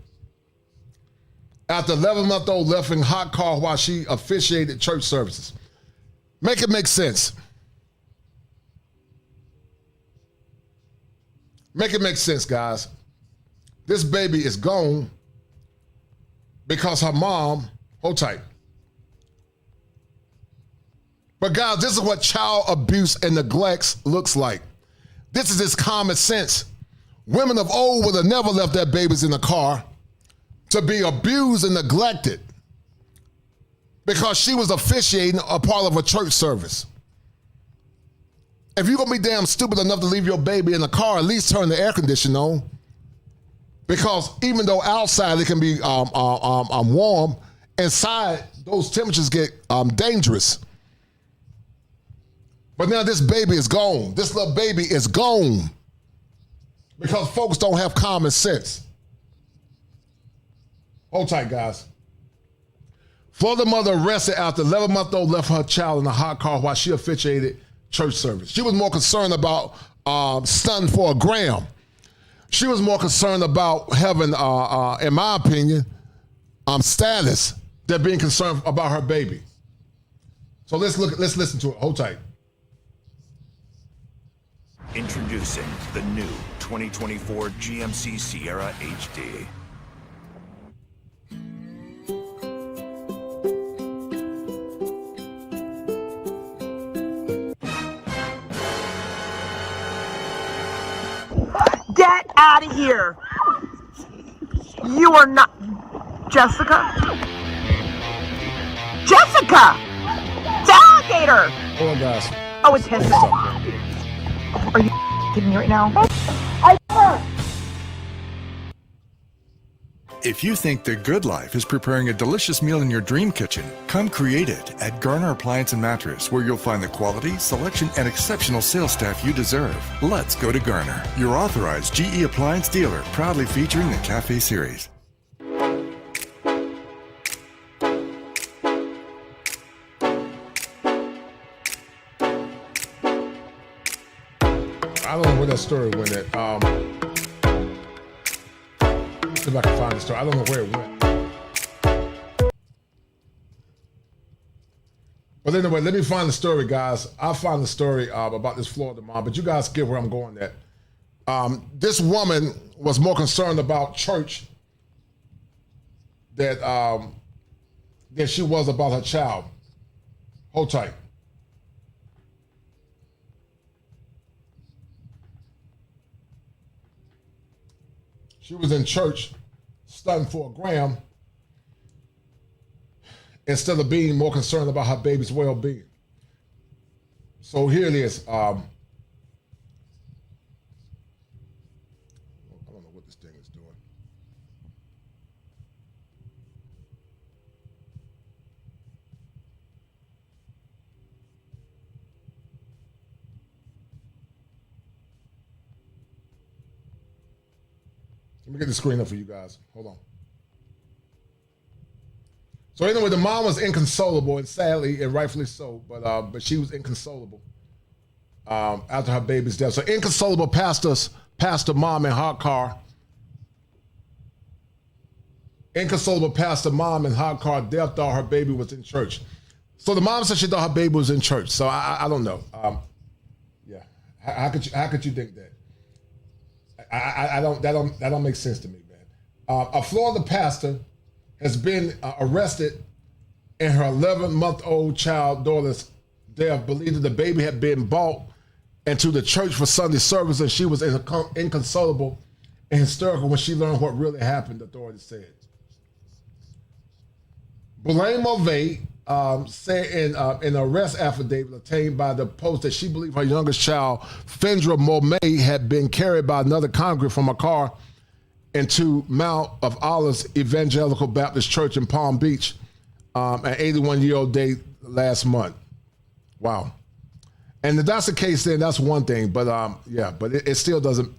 after 11-month-old left in hot car while she officiated church services. Make it make sense. Make it make sense, guys. This baby is gone because her mom, hold tight. But guys, this is what child abuse and neglect looks like. This is just common sense. Women of old would have never left their babies in the car to be abused and neglected because she was officiating a part of a church service. If you're gonna be damn stupid enough to leave your baby in the car, at least turn the air conditioning on. Because even though outside it can be warm, inside those temperatures get dangerous. But now this baby is gone. This little baby is gone because folks don't have common sense. Hold tight, guys. Florida mother arrested after 11-month-old left her child in a hot car while she officiated church service. She was more concerned about stunting for a gram. She was more concerned about having, in my opinion, status than being concerned about her baby. So let's listen to it. Hold tight. Introducing the new 2024 GMC Sierra HD. Get out of here! You are not... Jessica? Jessica! It's alligator! Hold on, guys. Oh, it's his. Are you kidding me right now? If you think the good life is preparing a delicious meal in your dream kitchen, come create it at Garner Appliance and Mattress, where you'll find the quality, selection, and exceptional sales staff you deserve. Let's go to Garner, your authorized GE appliance dealer, proudly featuring the Cafe Series. I don't know where that story went at. See if I can find the story. I don't know where it went. But anyway, let me find the story, guys. I'll find the story about this Florida mom, but you guys get where I'm going at. This woman was more concerned about church than she was about her child. Hold tight. She was in church stunting for a gram instead of being more concerned about her baby's well-being. So here it is. I don't know what this thing is doing. Let me get the screen up for you guys. Hold on. So anyway, the mom was inconsolable, and sadly, and rightfully so, but she was inconsolable after her baby's death. So inconsolable pastor mom in hot car Inconsolable pastor mom in hot car death thought her baby was in church. So the mom said she thought her baby was in church. So I don't know. Yeah, how could you think that? That don't make sense to me, man. A Florida pastor has been arrested in her 11-month-old child daughter's death, believed that the baby had been brought into the church for Sunday service, and she was inconsolable and hysterical when she learned what really happened, authorities said. Blaine Mulvey said in an arrest affidavit obtained by the Post that she believed her youngest child, Fendra Mulvey, had been carried by another congregant from a car into Mount of Olives Evangelical Baptist Church in Palm Beach, an 81-year-old day last month. Wow. And if that's the case, then that's one thing. But but it still doesn't.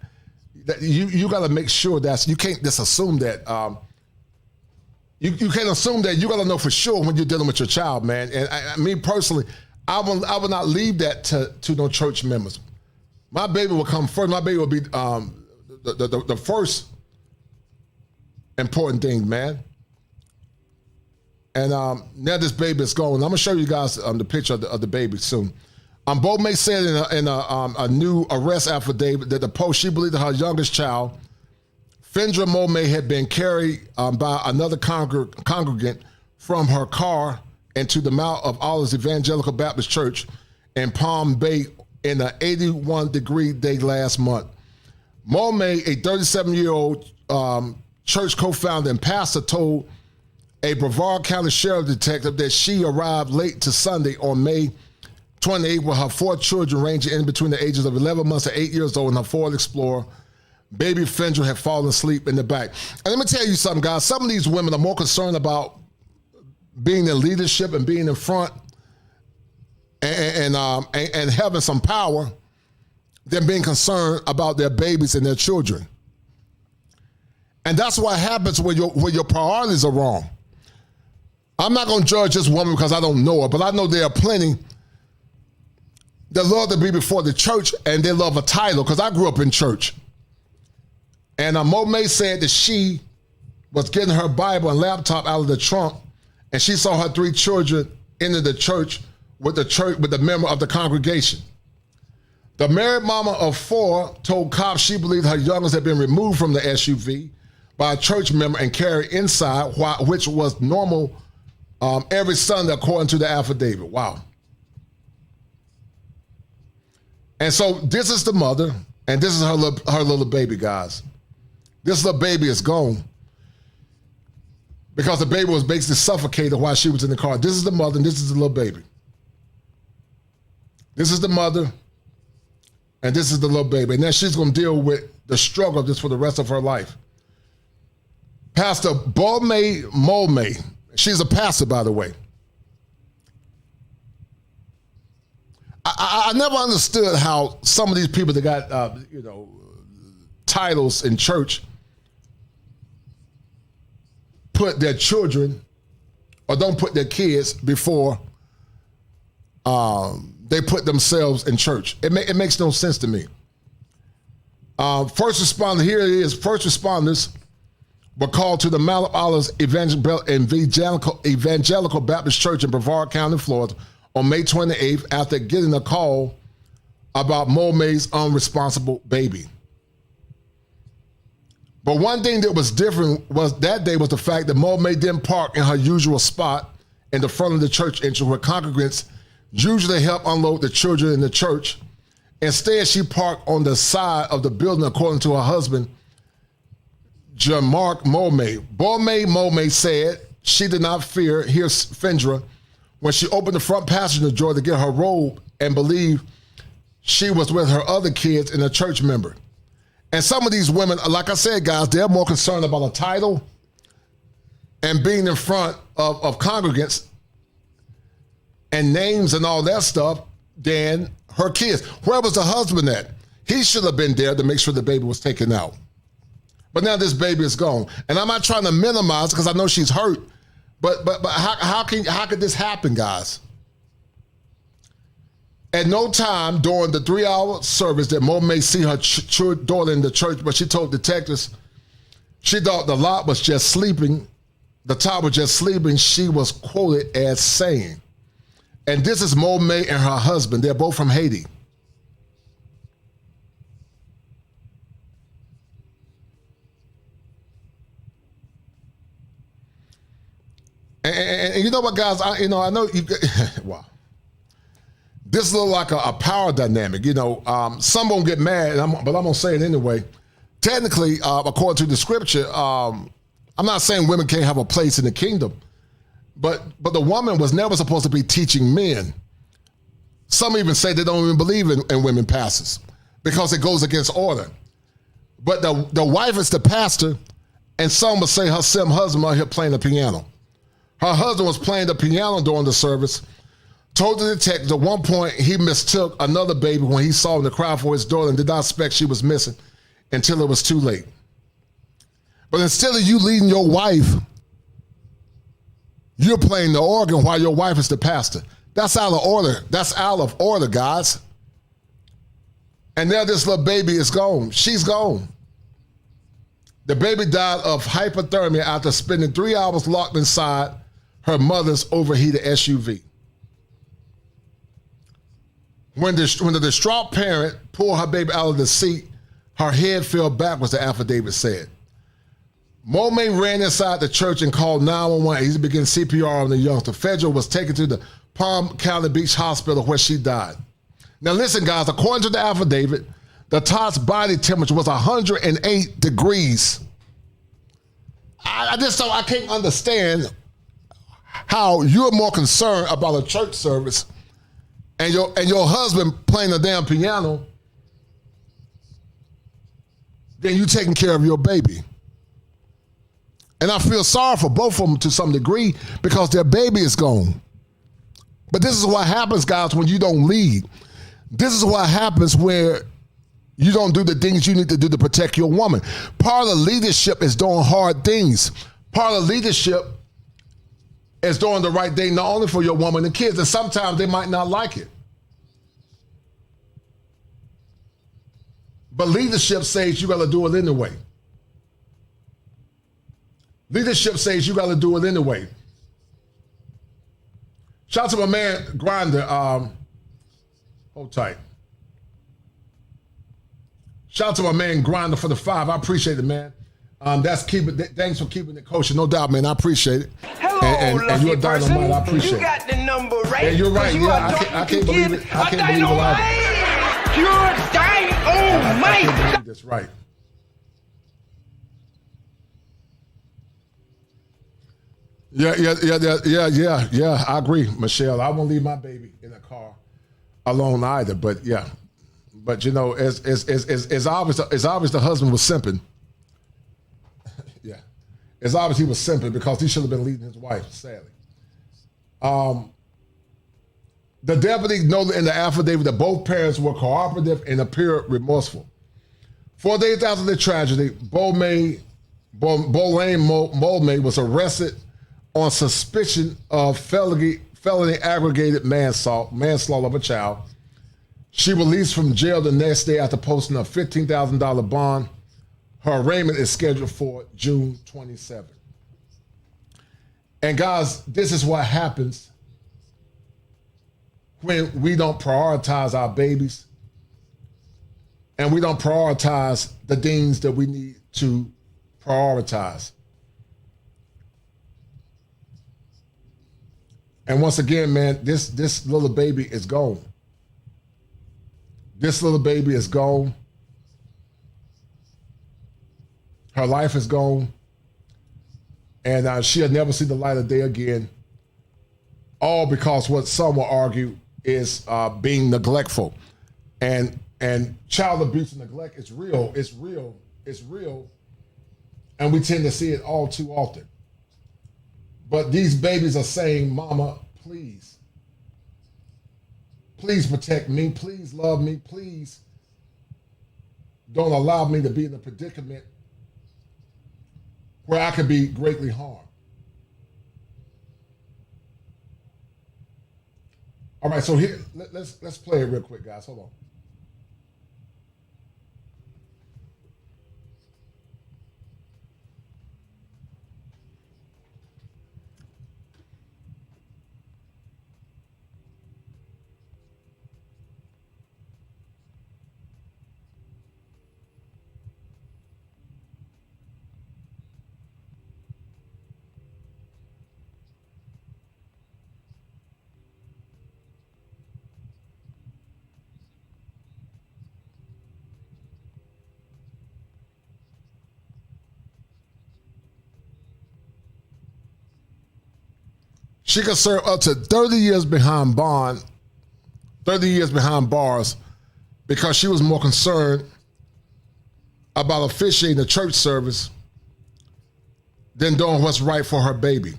You got to make sure you can't just assume that. You can't assume that. You got to know for sure when you're dealing with your child, man. And me personally, I will not leave that to no church members. My baby will come first. My baby will be the first important thing, man. And now this baby is gone. I'm gonna show you guys the picture of the baby soon. Bo May said in a new arrest affidavit that the Post, she believed that her youngest child, Fendra Mulvey, had been carried by another congregant from her car into the Mount of Olives Evangelical Baptist Church in Palm Bay in an 81-degree day last month. Mulvey, a 37-year-old church co-founder and pastor, told a Brevard County Sheriff detective that she arrived late to Sunday on May 28 with her 4 children ranging in between the ages of 11 months and 8 years old in her Ford Explorer. Baby Fendra had fallen asleep in the back. And let me tell you something, guys. Some of these women are more concerned about being in leadership and being in front and having some power than being concerned about their babies and their children. And that's what happens when your priorities are wrong. I'm not going to judge this woman because I don't know her, but I know there are plenty that love to be before the church and they love a title, because I grew up in church. And Mo May said that she was getting her Bible and laptop out of the trunk, and she saw her 3 children enter the church with the member of the congregation. The married mama of 4 told cops she believed her youngest had been removed from the SUV by a church member and carried inside, which was normal every Sunday, according to the affidavit. Wow. And so this is the mother, and this is her little baby, guys. This little baby is gone because the baby was basically suffocated while she was in the car. This is the mother, and this is the little baby. This is the mother, and this is the little baby. And then she's going to deal with the struggle of this for the rest of her life. Pastor Balme Mulvey, she's a pastor, by the way. I never understood how some of these people that got, titles in church put their children or don't put their kids before they put themselves in church. It makes no sense to me. First responders were called to the Mount of Olives Evangelical Baptist Church in Brevard County, Florida, on May 28th after getting a call about Mulvey's unresponsible baby. But one thing that was different was that day was the fact that Mulvey didn't park in her usual spot in the front of the church entrance where congregants usually help unload the children in the church. Instead, she parked on the side of the building, according to her husband, Jamark Mulvey. Mulvey said she did not hear Fendra when she opened the front passenger door to get her robe and believed she was with her other kids and a church member. And some of these women, like I said, guys, they're more concerned about a title and being in front of congregants and names and all that stuff than her kids. Where was the husband at? He should have been there to make sure the baby was taken out. But now this baby is gone. And I'm not trying to minimize because I know she's hurt. But how could this happen, guys? At no time during the 3-hour service that Mo may see her daughter in the church, but she told detectives she thought the lot was just sleeping the top was just sleeping, she was quoted as saying, and this is Monet and her husband. They're both from Haiti. And you know what, guys? I know you. Wow, this looks like a power dynamic. Some won't get mad, but I'm gonna say it anyway. Technically, according to the scripture, I'm not saying women can't have a place in the kingdom, but the woman was never supposed to be teaching men. Some even say they don't even believe in women pastors because it goes against order. But the wife is the pastor, and some would say her husband out here playing the piano. Her husband was playing the piano during the service, told the detective at one point he mistook another baby when he saw in the crowd for his daughter and did not expect she was missing until it was too late. But instead of you leading your wife, you're playing the organ while your wife is the pastor. That's out of order. That's out of order, guys. And now this little baby is gone. She's gone. The baby died of hypothermia after spending 3 hours locked inside her mother's overheated SUV. When the distraught parent pulled her baby out of the seat, her head fell backwards, the affidavit said. Monet ran inside the church and called 911. He began CPR on the youngster. Fedra was taken to the Palm County Beach Hospital where she died. Now listen, guys, according to the affidavit, the tot's body temperature was 108 degrees. I can't understand how you're more concerned about a church service and your husband playing the damn piano than you taking care of your baby. And I feel sorry for both of them to some degree because their baby is gone. But this is what happens, guys, when you don't lead. This is what happens where you don't do the things you need to do to protect your woman. Part of leadership is doing hard things. Part of leadership is doing the right thing, not only for your woman and kids, and sometimes they might not like it. But leadership says you got to do it anyway. Leadership says you got to do it anyway. Shout out to my man, Grinder. Hold tight. Shout out to my man, Grinder, for the 5. I appreciate it, man. Thanks for keeping it kosher. No doubt, man. I appreciate it. Hello, and you're a dynamite. I appreciate it. You got the number right. Yeah, you're right. I can't believe it. I can't believe it either. You're dynamite. I can't believe that's right. Yeah. I agree, Michelle. I won't leave my baby in a car alone either. But yeah, it's obvious the husband was simping. Yeah, it's obvious he was simping because he should have been leading his wife. Sadly, the deputy noted in the affidavit that both parents were cooperative and appeared remorseful. 4 days after the tragedy, Boulain Monet was arrested on suspicion of felony aggravated manslaughter of a child. She released from jail the next day after posting a $15,000 bond. Her arraignment is scheduled for June 27th. And guys, this is what happens when we don't prioritize our babies and we don't prioritize the things that we need to prioritize. And once again, man, this little baby is gone. This little baby is gone. Her life is gone. And she'll never see the light of day again. All because what some will argue is being neglectful. And child abuse and neglect is real. It's real. It's real. And we tend to see it all too often. But these babies are saying, Mama, please protect me. Please love me. Please don't allow me to be in a predicament where I could be greatly harmed. All right, so here, let's play it real quick, guys. Hold on. She could serve up to 30 years behind bond, 30 years behind bars, because she was more concerned about officiating the church service than doing what's right for her baby.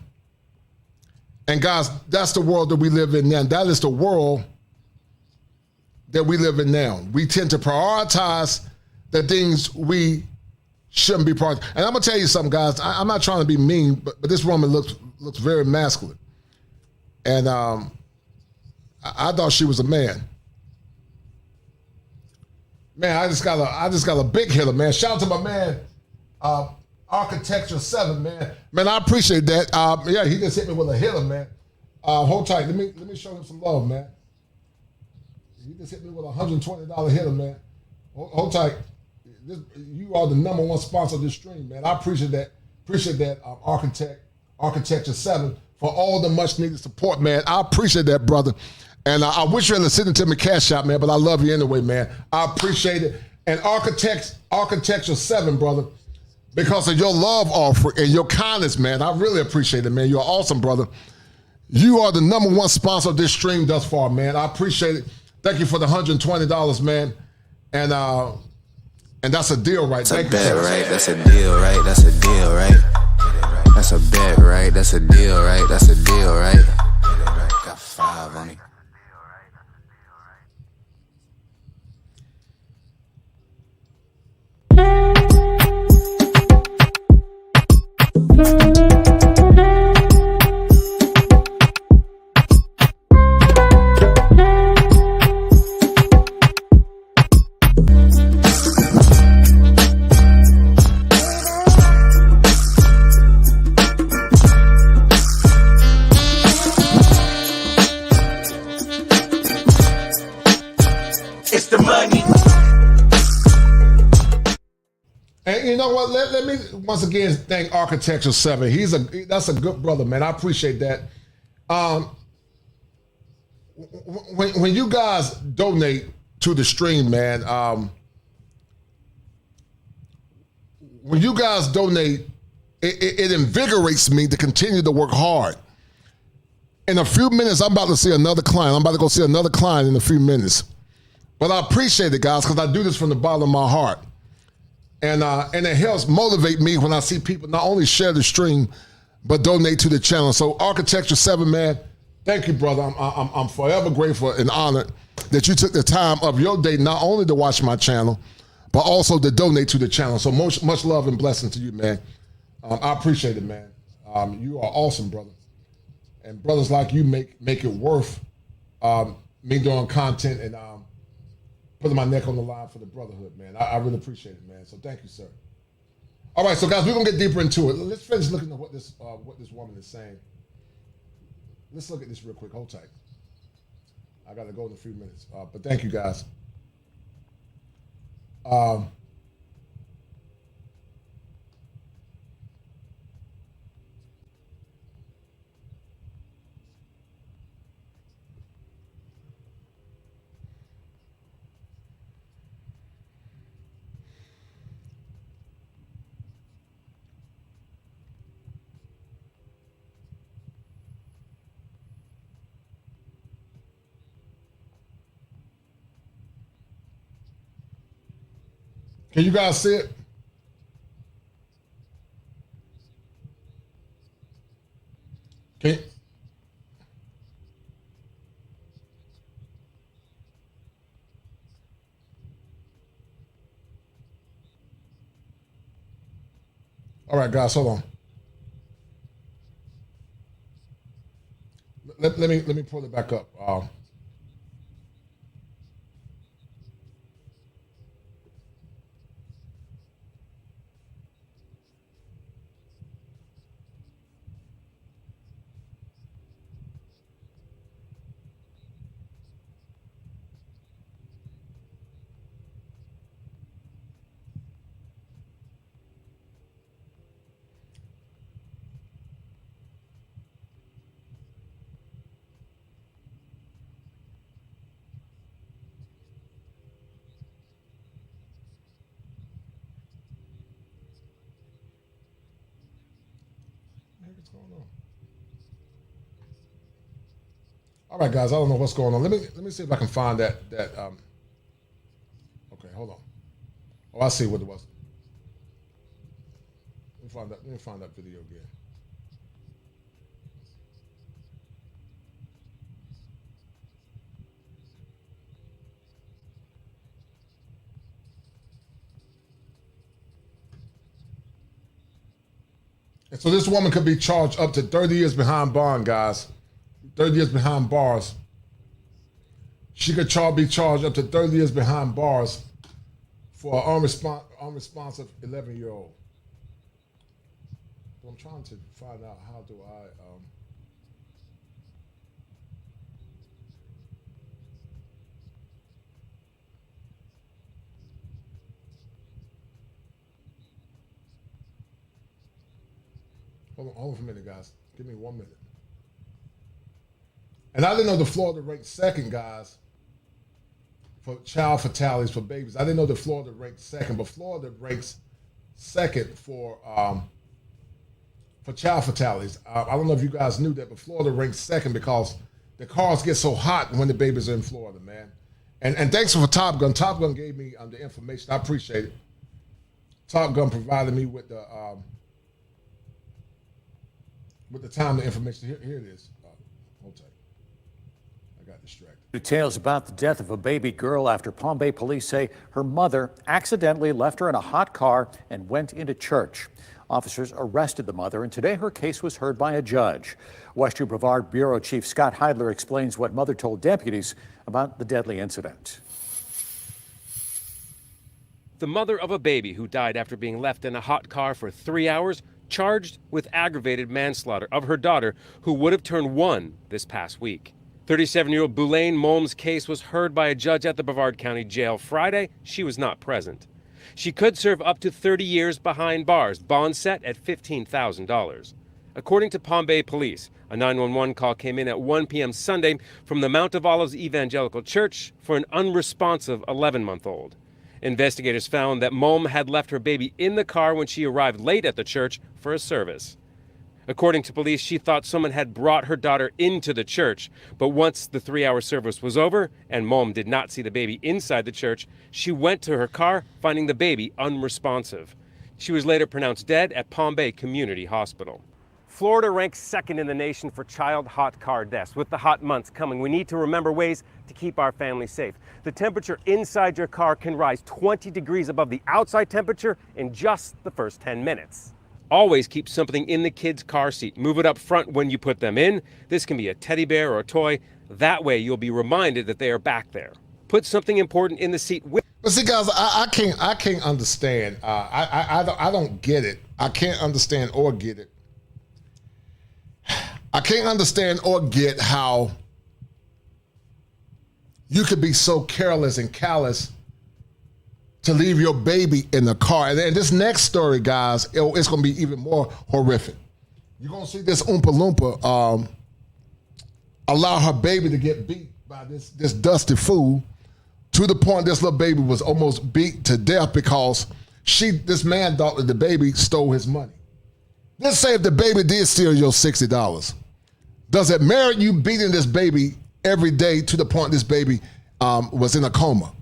And guys, that's the world that we live in now. That is the world that we live in now. We tend to prioritize the things we shouldn't be part of. And I'm gonna tell you something, guys. I'm not trying to be mean, but this woman looks very masculine. And I thought she was a man. Man, I just got a big hitter, man. Shout out to my man, Architecture 7, man. Man, I appreciate that. Yeah, he just hit me with a hitter, man. Hold tight. Let me show him some love, man. He just hit me with a $120 hitter, man. Hold tight. You are the #1 sponsor of this stream, man. I appreciate that. Appreciate that, Architecture 7, for all the much needed support, man. I appreciate that, brother. And I wish you had listened to me cash out, man, but I love you anyway, man. I appreciate it. And Architecture 7, brother, because of your love offering and your kindness, man, I really appreciate it, man. You're awesome, brother. You are the #1 sponsor of this stream thus far, man. I appreciate it. Thank you for the $120, man. And that's a deal, right? That's a bet, right? That's a deal, right? That's a deal, right? That's a bet, right? That's a deal, right? That's a deal, right? Got 5 on it. It's the money. And you know what? Let me once again thank Architecture 7. That's a good brother, man. I appreciate that. When you guys donate to the stream, man, when you guys donate, it invigorates me to continue to work hard. In a few minutes, I'm about to see another client. I'm about to go see another client in a few minutes. But I appreciate it, guys, because I do this from the bottom of my heart. And it helps motivate me when I see people not only share the stream, but donate to the channel. So Architecture 7, man, thank you, brother. I'm forever grateful and honored that you took the time of your day not only to watch my channel, but also to donate to the channel. So much love and blessing to you, man. I appreciate it, man. You are awesome, brother. And brothers like you make it worth me doing content and putting my neck on the line for the brotherhood, man. I really appreciate it, man. So thank you, sir. All right, so guys, we're gonna get deeper into it. Let's finish looking at what this woman is saying. Let's look at this real quick. Hold tight. I gotta go in a few minutes, but thank you, guys. Can you guys see it? Okay. All right, guys, hold on. Let me pull it back up. What's going on? All right, guys, I don't know what's going on. Let me see if I can find that. Okay, hold on. Oh, I see what it was. Let me find that video again. And so this woman could be charged up to 30 years behind bond, guys. 30 years behind bars. She could be charged up to 30 years behind bars for an unresponsive 11-year-old. I'm trying to find out how do I... Hold on for a minute, guys. Give me 1 minute. And I didn't know the Florida ranked second, guys, for child fatalities for babies. I didn't know that Florida ranked second, but Florida ranks second for child fatalities. I don't know if you guys knew that, but Florida ranks second because the cars get so hot when the babies are in Florida, man. And thanks for Top Gun. Top Gun gave me the information. I appreciate it. Top Gun provided me with the time, the information. Here it is. Hold tight. I got distracted. Details about the death of a baby girl after Palm Bay police say her mother accidentally left her in a hot car and went into church. Officers arrested the mother, and today her case was heard by a judge. Western Brevard Bureau Chief Scott Heidler explains what mother told deputies about the deadly incident. The mother of a baby who died after being left in a hot car for 3 hours, charged with aggravated manslaughter of her daughter, who would have turned 1 this past week. 37-year-old Boulain Molm's case was heard by a judge at the Brevard County Jail Friday. She was not present. She could serve up to 30 years behind bars, bond set at $15,000. According to Palm Bay Police, a 911 call came in at 1 p.m. Sunday from the Mount of Olives Evangelical Church for an unresponsive 11-month-old. Investigators found that Molm had left her baby in the car when she arrived late at the church for a service. According to police, she thought someone had brought her daughter into the church, but once the 3-hour service was over and Molm did not see the baby inside the church, she went to her car, finding the baby unresponsive. She was later pronounced dead at Palm Bay Community Hospital. Florida ranks second in the nation for child hot car deaths. With the hot months coming, we need to remember ways to keep our families safe. The temperature inside your car can rise 20 degrees above the outside temperature in just the first 10 minutes. Always keep something in the kid's car seat. Move it up front when you put them in. This can be a teddy bear or a toy. That way you'll be reminded that they are back there. Put something important in the seat with. But see, guys, I can't understand. I don't get it. I can't understand or get it. I can't understand or get how you could be so careless and callous to leave your baby in the car. And then this next story, guys, it's going to be even more horrific. You're going to see this Oompa Loompa allow her baby to get beat by this dusty fool to the point this little baby was almost beat to death because this man thought that the baby stole his money. Let's say if the baby did steal your $60. Does it merit you beating this baby every day to the point this baby was in a coma?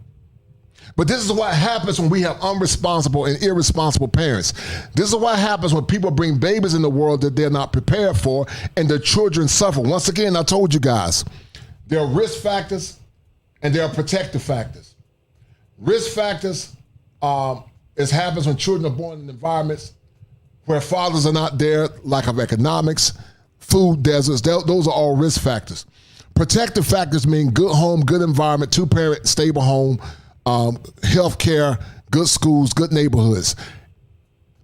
But this is what happens when we have unresponsible and irresponsible parents. This is what happens when people bring babies in the world that they're not prepared for and the children suffer. Once again, I told you guys, there are risk factors and there are protective factors. Risk factors happens when children are born in environments where fathers are not there, lack of economics, food deserts. Those are all risk factors. Protective factors mean good home, good environment, two-parent, stable home, health care, good schools, good neighborhoods.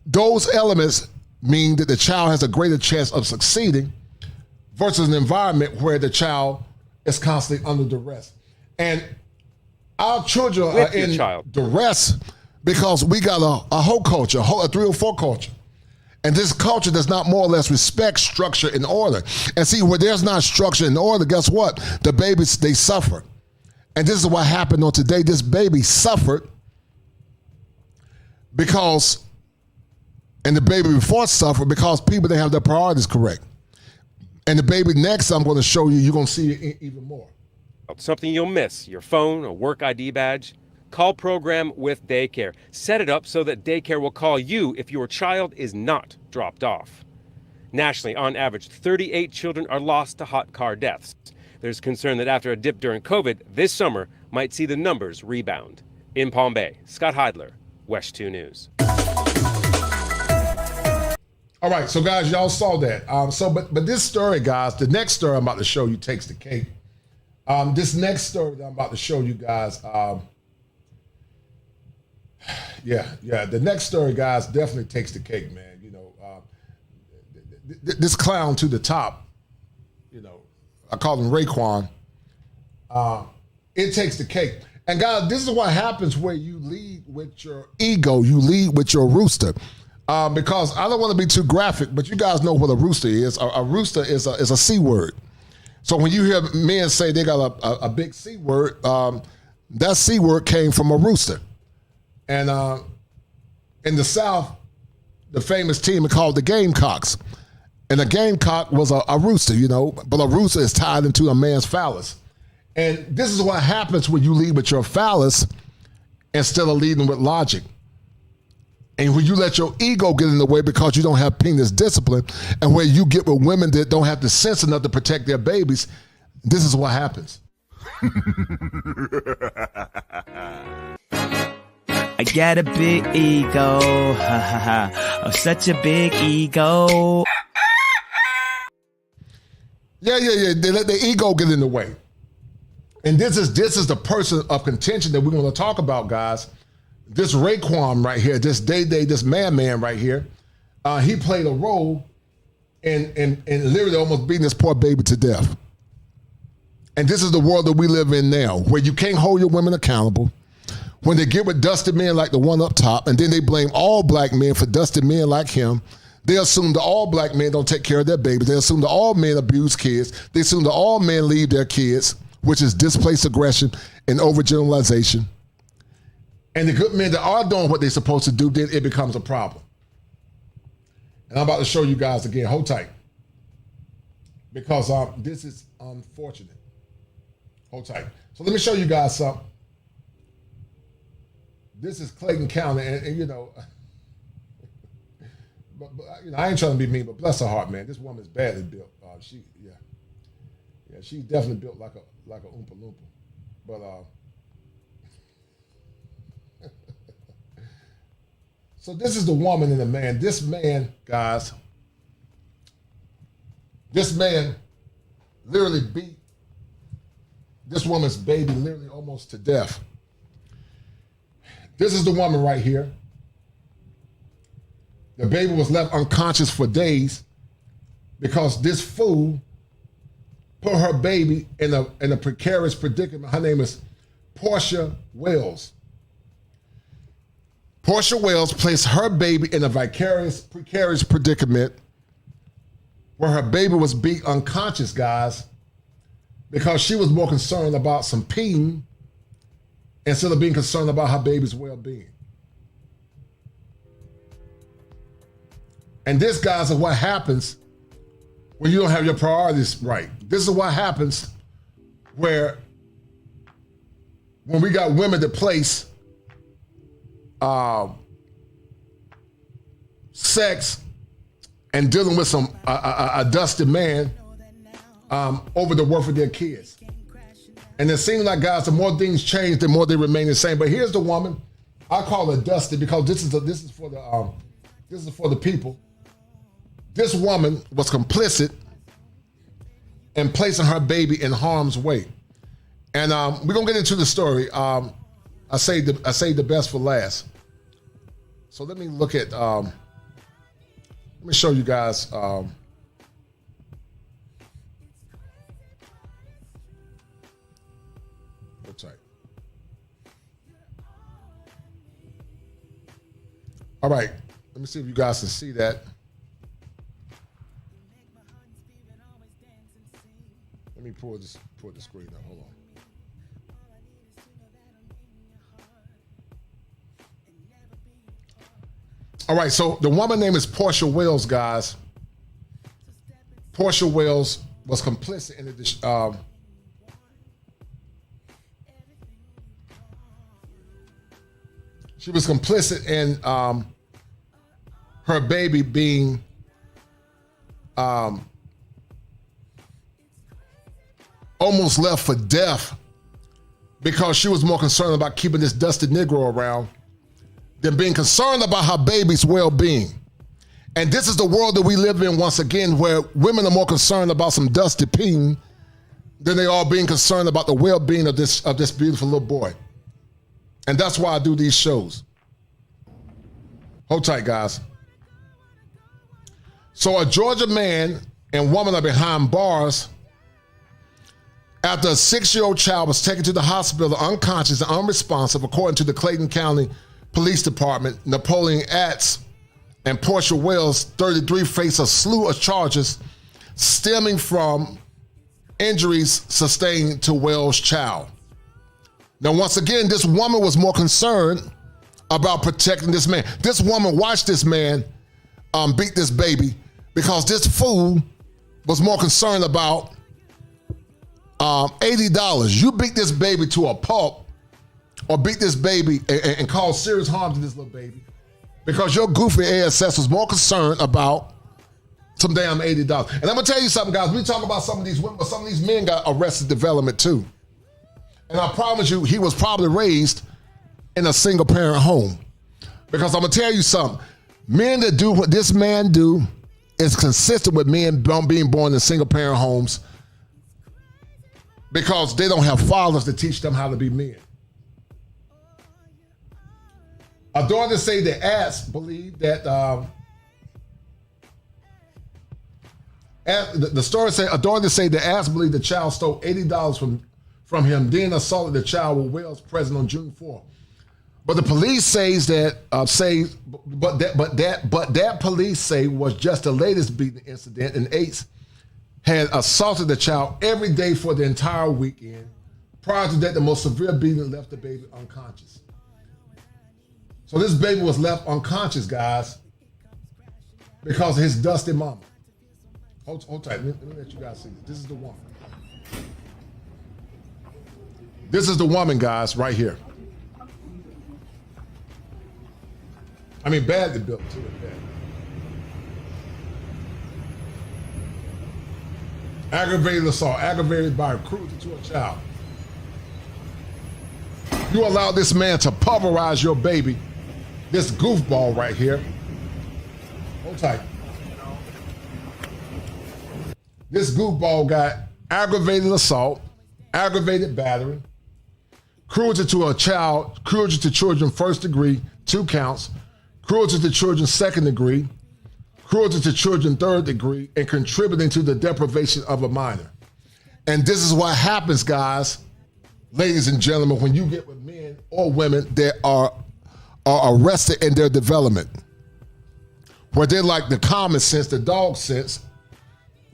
Those elements mean that the child has a greater chance of succeeding versus an environment where the child is constantly under duress. And our children are in duress because we got a whole culture, a 304 culture. And this culture does not more or less respect structure and order. And see, where there's not structure and order, guess what? The babies, they suffer. And this is what happened on today. This baby suffered because, and the baby before suffered because people didn't have their priorities correct. And the baby next I'm going to show you, you're going to see it even more. Something you'll miss, your phone, a work ID badge. Call program with daycare. Set it up so that daycare will call you if your child is not dropped off. Nationally, on average, 38 children are lost to hot car deaths. There's concern that after a dip during COVID, this summer might see the numbers rebound. In Palm Bay, Scott Heidler, West 2 News. All right, so guys, y'all saw that. But this story, guys, the next story I'm about to show you takes the cake. This next story that I'm about to show you guys, the next story, guys, definitely takes the cake, man. You know, this clown to the top, you know, I call him Raekwon. It takes the cake. And guys, this is what happens where you lead with your ego, you lead with your rooster. Because I don't want to be too graphic, but you guys know what a rooster is. A rooster is a C word. So when you hear men say they got a big C word, that C word came from a rooster. And in the South, the famous team is called the Gamecocks. And a gamecock was a rooster, you know, but a rooster is tied into a man's phallus. And this is what happens when you lead with your phallus instead of leading with logic. And when you let your ego get in the way because you don't have penis discipline, and where you get with women that don't have the sense enough to protect their babies, this is what happens. I got a big ego, ha ha ha, oh, such a big ego. Yeah. They let the ego get in the way. And this is the person of contention that we're going to talk about, guys. This Raekwon right here, this this man right here, he played a role in literally almost beating this poor baby to death. And this is the world that we live in now, where you can't hold your women accountable. When they get with dusty men like the one up top, and then they blame all black men for dusty men like him, they assume that all black men don't take care of their babies. They assume that all men abuse kids. They assume that all men leave their kids, which is displaced aggression and overgeneralization. And the good men that are doing what they're supposed to do, then it becomes a problem. And I'm about to show you guys again. Hold tight. Because this is unfortunate. Hold tight. So let me show you guys something. This is Clayton County, and you know, but you know, I ain't trying to be mean, but bless her heart, man. This woman's badly built. She's definitely built like a Oompa Loompa. But so this is the woman and the man. This man, guys, this man literally beat this woman's baby literally almost to death. This is the woman right here. The baby was left unconscious for days because this fool put her baby in a precarious predicament. Her name is Portia Wells. Portia Wells placed her baby in a precarious predicament where her baby was beat unconscious, guys, because she was more concerned about some peeing instead of being concerned about her baby's well-being. And this, guys, is what happens when you don't have your priorities right. This is what happens when we got women that place sex and dealing with a dusty man over the worth of their kids. And it seems like, guys, the more things change, the more they remain the same. But here's the woman. I call her Dusty because this is for the people. This woman was complicit in placing her baby in harm's way. And we're gonna get into the story. I saved the best for last. So let me look at. Let me show you guys. Website. All right. Let me see if you guys can see that. Let me pull the screen up. Hold on. All right, so the woman name is Portia Wells, guys. Portia Wells was complicit in the she was complicit in her baby being almost left for death because she was more concerned about keeping this dusty Negro around than being concerned about her baby's well-being. And this is the world that we live in once again, where women are more concerned about some dusty peen than they are being concerned about the well-being of this beautiful little boy. And that's why I do these shows. Hold tight, guys. So a Georgia man and woman are behind bars after a 6-year-old child was taken to the hospital unconscious and unresponsive, according to the Clayton County Police Department. Napoleon Atz and Portia Wells, 33, face a slew of charges stemming from injuries sustained to Wells' child. Now, once again, this woman was more concerned about protecting this man. This woman watched this man beat this baby because this fool was more concerned about $80. You beat this baby to a pulp or beat this baby and cause serious harm to this little baby because your goofy ASS was more concerned about some damn $80. And I'm gonna tell you something, guys. We talk about some of these women, but some of these men got arrested development too. And I promise you, he was probably raised in a single parent home. Because I'm gonna tell you something, men that do what this man do is consistent with men being born in single parent homes because they don't have fathers to teach them how to be men. Authorities say the Atz believe that the story say authorities say the Atz believe the child stole $80 from him, then assaulted the child with Wells present on June 4th. But the police says that that police say was just the latest beating incident, and Atz had assaulted the child every day for the entire weekend. Prior to that, the most severe beating left the baby unconscious. So this baby was left unconscious, guys, because of his dusty mama. Hold tight, let me let you guys see this. This is the woman. This is the woman, guys, right here. I mean, badly built too. Aggravated assault, aggravated by cruelty to a child. You allow this man to pulverize your baby, this goofball right here. Hold tight. This goofball got aggravated assault, aggravated battery, cruelty to a child, cruelty to children first degree, 2 counts, cruelty to children second degree, cruelty to children third degree, and contributing to the deprivation of a minor. And this is what happens, guys, ladies and gentlemen, when you get with men or women that are arrested in their development, where they like the common sense, the dog sense,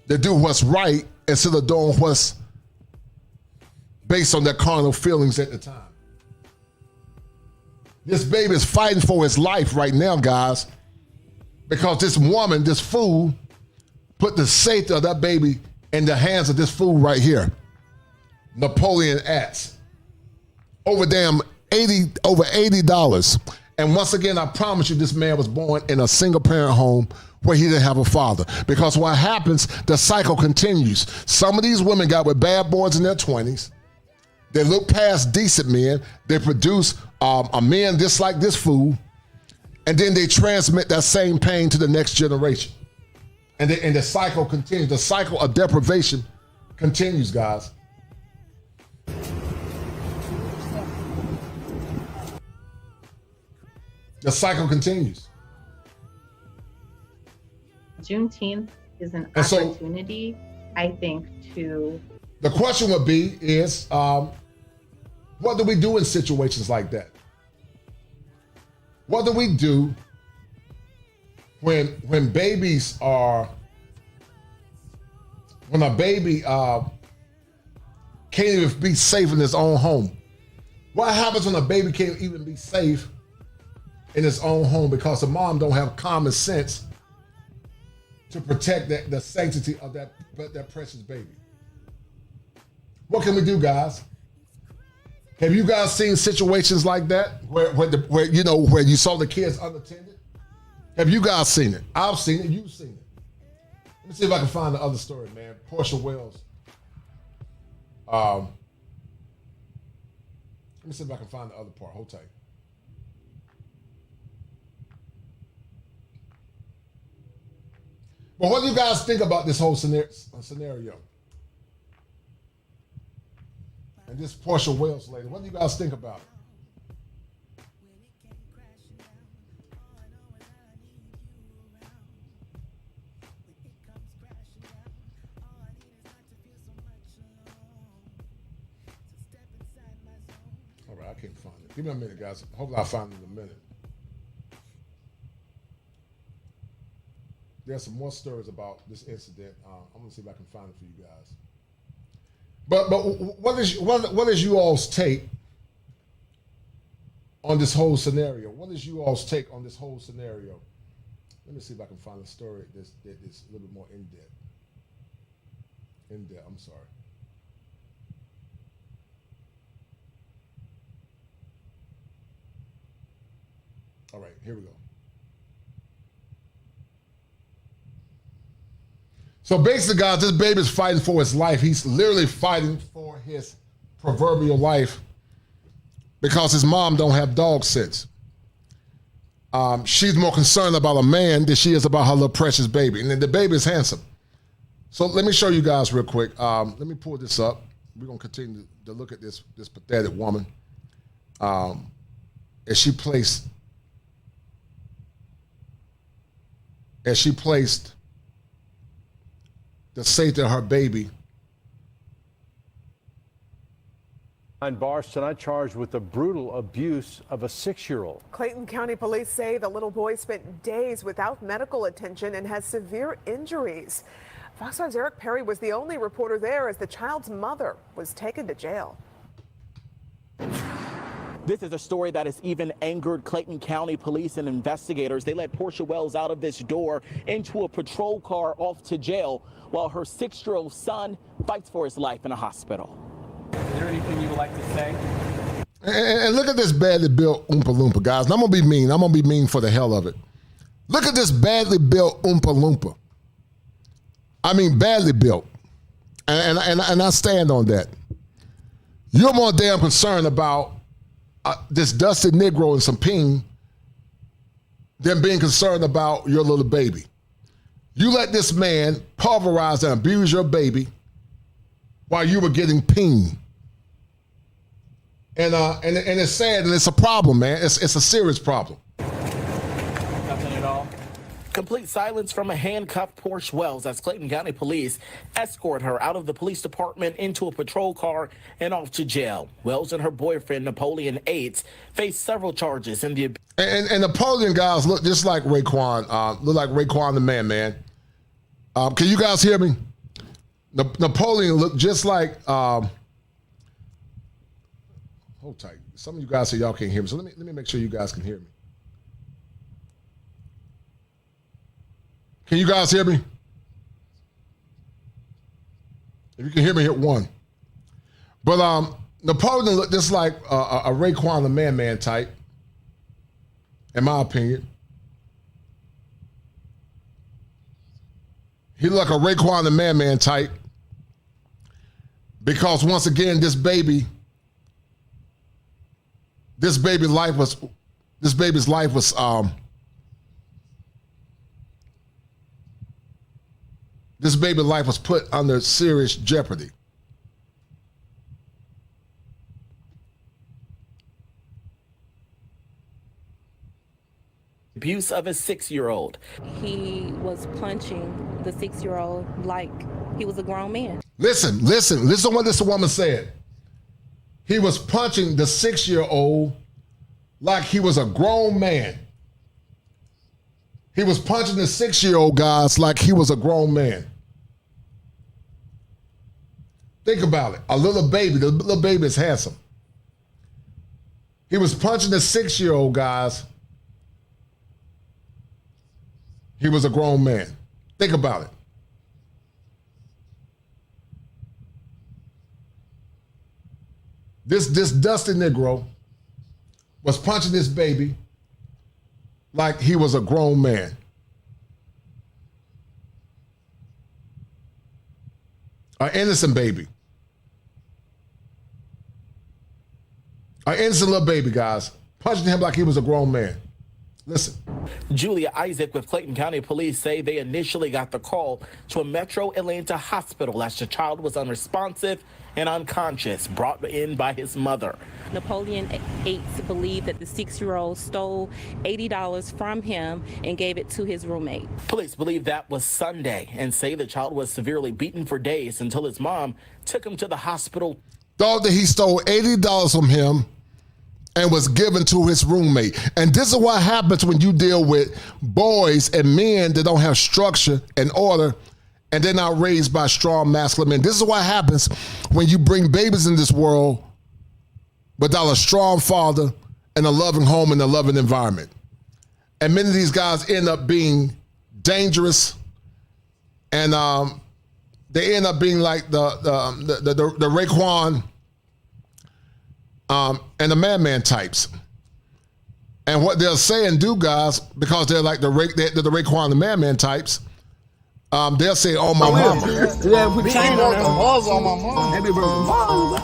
they do what's right instead of doing what's based on their carnal feelings at the time. This baby is fighting for his life right now, guys, because this woman, this fool, put the safety of that baby in the hands of this fool right here, Napoleon Atz, over $80. And once again, I promise you, this man was born in a single parent home where he didn't have a father. Because what happens, the cycle continues. Some of these women got with bad boys in their 20s. They look past decent men. They produce a man just like this fool. And then they transmit that same pain to the next generation. And the cycle continues. The cycle of deprivation continues, guys. The cycle continues. Juneteenth is an opportunity, I think, to... The question would be is, what do we do in situations like that? What do we do when babies are, when a baby can't even be safe in his own home? What happens when a baby can't even be safe in his own home because the mom don't have common sense to protect the sanctity of that precious baby. What can we do, guys? Have you guys seen situations like that where you saw the kids unattended? Have you guys seen it? I've seen it. You've seen it. Let me see if I can find the other story, man. Portia Wells. Let me see if I can find the other part. Hold tight. Well, what do you guys think about this whole scenario? And this Portia Wells lady, what do you guys think about it? All right, I can't find it. Give me a minute, guys. Hopefully I'll find it in a minute. There's some more stories about this incident. I'm gonna see if I can find it for you guys. But what is you all's take on this whole scenario? What is you all's take on this whole scenario? Let me see if I can find a story that's a little bit more in depth. I'm sorry. All right, here we go. So basically, guys, this baby's fighting for his life. He's literally fighting for his proverbial life because his mom don't have dog sense. She's more concerned about a man than she is about her little precious baby. And then the baby is handsome. So let me show you guys real quick. Let me pull this up. We're going to continue to look at this pathetic woman as she placed the safety of her baby. Bars tonight charged with the brutal abuse of a 6-year-old. Clayton County Police say the little boy spent days without medical attention and has severe injuries. Fox 5's Eric Perry was the only reporter there as the child's mother was taken to jail. This is a story that has even angered Clayton County police and investigators. They let Portia Wells out of this door into a patrol car off to jail while her 6-year-old son fights for his life in a hospital. Is there anything you would like to say? And look at this badly built Oompa Loompa, guys. And I'm going to be mean. I'm going to be mean for the hell of it. Look at this badly built Oompa Loompa. I mean, badly built. And I stand on that. You're more damn concerned about this dusty Negro and some ping than being concerned about your little baby. You let this man pulverize and abuse your baby while you were getting ping. And it's sad and it's a problem, man. It's a serious problem. Nothing at all. Complete silence from a handcuffed Portia Wells as Clayton County police escort her out of the police department into a patrol car and off to jail. Wells and her boyfriend, Napoleon Aids, face several charges in the... And Napoleon guys look just like Raekwon, look like Raekwon the man. Can you guys hear me? Napoleon looked just like... hold tight. Some of you guys say y'all can't hear me, so let me make sure you guys can hear me. Can you guys hear me? If you can hear me, hit 1. But Napoleon looked just like a Raekwon the man type, in my opinion. He looked like a Raekwon the man type because once again, this baby's life was put under serious jeopardy. Abuse of a 6-year-old. He was punching the 6-year-old like he was a grown man. Listen to what this woman said. He was punching the 6-year-old like he was a grown man. He was punching the 6-year-old guys like he was a grown man. Think about it. A little baby, the little baby is handsome. He was punching the 6-year-old guys. He was a grown man. Think about it. This dusty Negro was punching this baby like he was a grown man. An innocent baby. An innocent little baby, guys. Punching him like he was a grown man. Listen. Julia Isaac with Clayton County Police say they initially got the call to a Metro Atlanta hospital as the child was unresponsive and unconscious, brought in by his mother. Napoleon Yates believed that the 6-year-old stole $80 from him and gave it to his roommate. Police believe that was Sunday and say the child was severely beaten for days until his mom took him to the hospital. Thought that he stole $80 from him and was given to his roommate. And this is what happens when you deal with boys and men that don't have structure and order, and they're not raised by strong masculine men. This is what happens when you bring babies in this world without a strong father and a loving home and a loving environment. And many of these guys end up being dangerous, and they end up being like the Raekwon and the Man types. And what they'll say and do, guys, because they're like the Raekwon and the Man types, they'll say, "Oh my mama." Yeah, put chain on the balls on my mom. That be broken mom.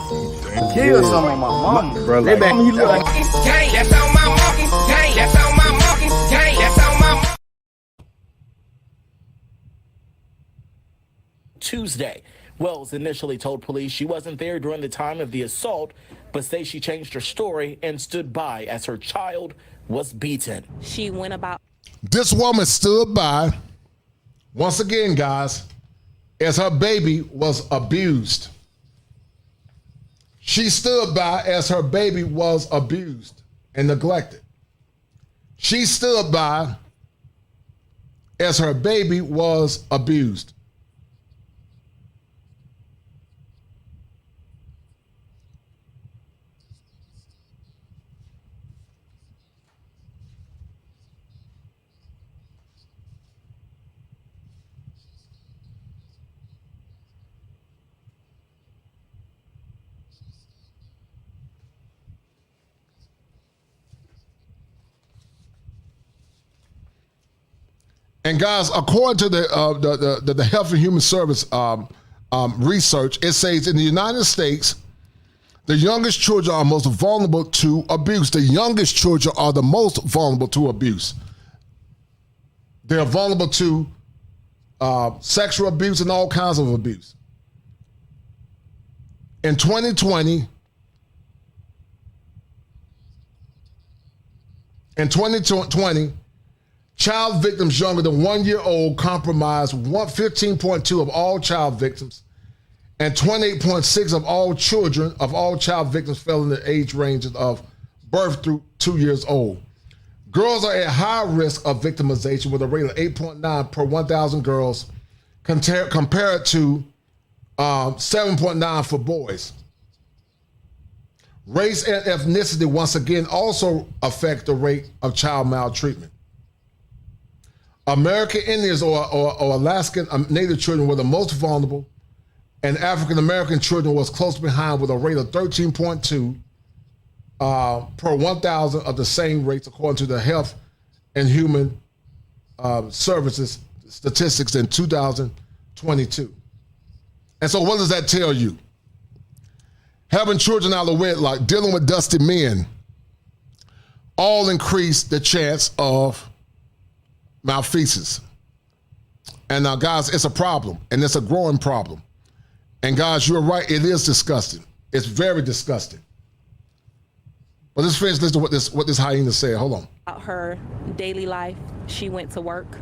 Kill some of my mama. Bro, they back me look like gang. That's on my monkey. Gang. That's on my monkey. Gang. That's on my. Tuesday, Wells initially told police she wasn't there during the time of the assault, but say she changed her story and stood by as her child was beaten. She went about. This woman stood by, once again, guys, as her baby was abused. She stood by as her baby was abused and neglected. She stood by as her baby was abused. And guys, according to the Health and Human Service research, it says in the United States, the youngest children are most vulnerable to abuse. The youngest children are the most vulnerable to abuse. They're vulnerable to sexual abuse and all kinds of abuse. In 2020, child victims younger than 1 year old comprised 15.2% of all child victims, and 28.6% of all child victims fell in the age ranges of birth through 2 years old. Girls are at high risk of victimization with a rate of 8.9 per 1,000 girls, compared to 7.9 for boys. Race and ethnicity, once again, also affect the rate of child maltreatment. American Indians or Alaskan Native children were the most vulnerable, and African American children was close behind with a rate of 13.2 per 1,000 of the same rates, according to the Health and Human Services statistics in 2022. And so what does that tell you? Having children out of wedlock, dealing with dusty men, all increase the chance of malfeasance. And now, guys, it's a problem, and it's a growing problem. And guys, you're right, it is disgusting. It's very disgusting. But let's finish listening to what this hyena said. Hold on. About her daily life, she went to work.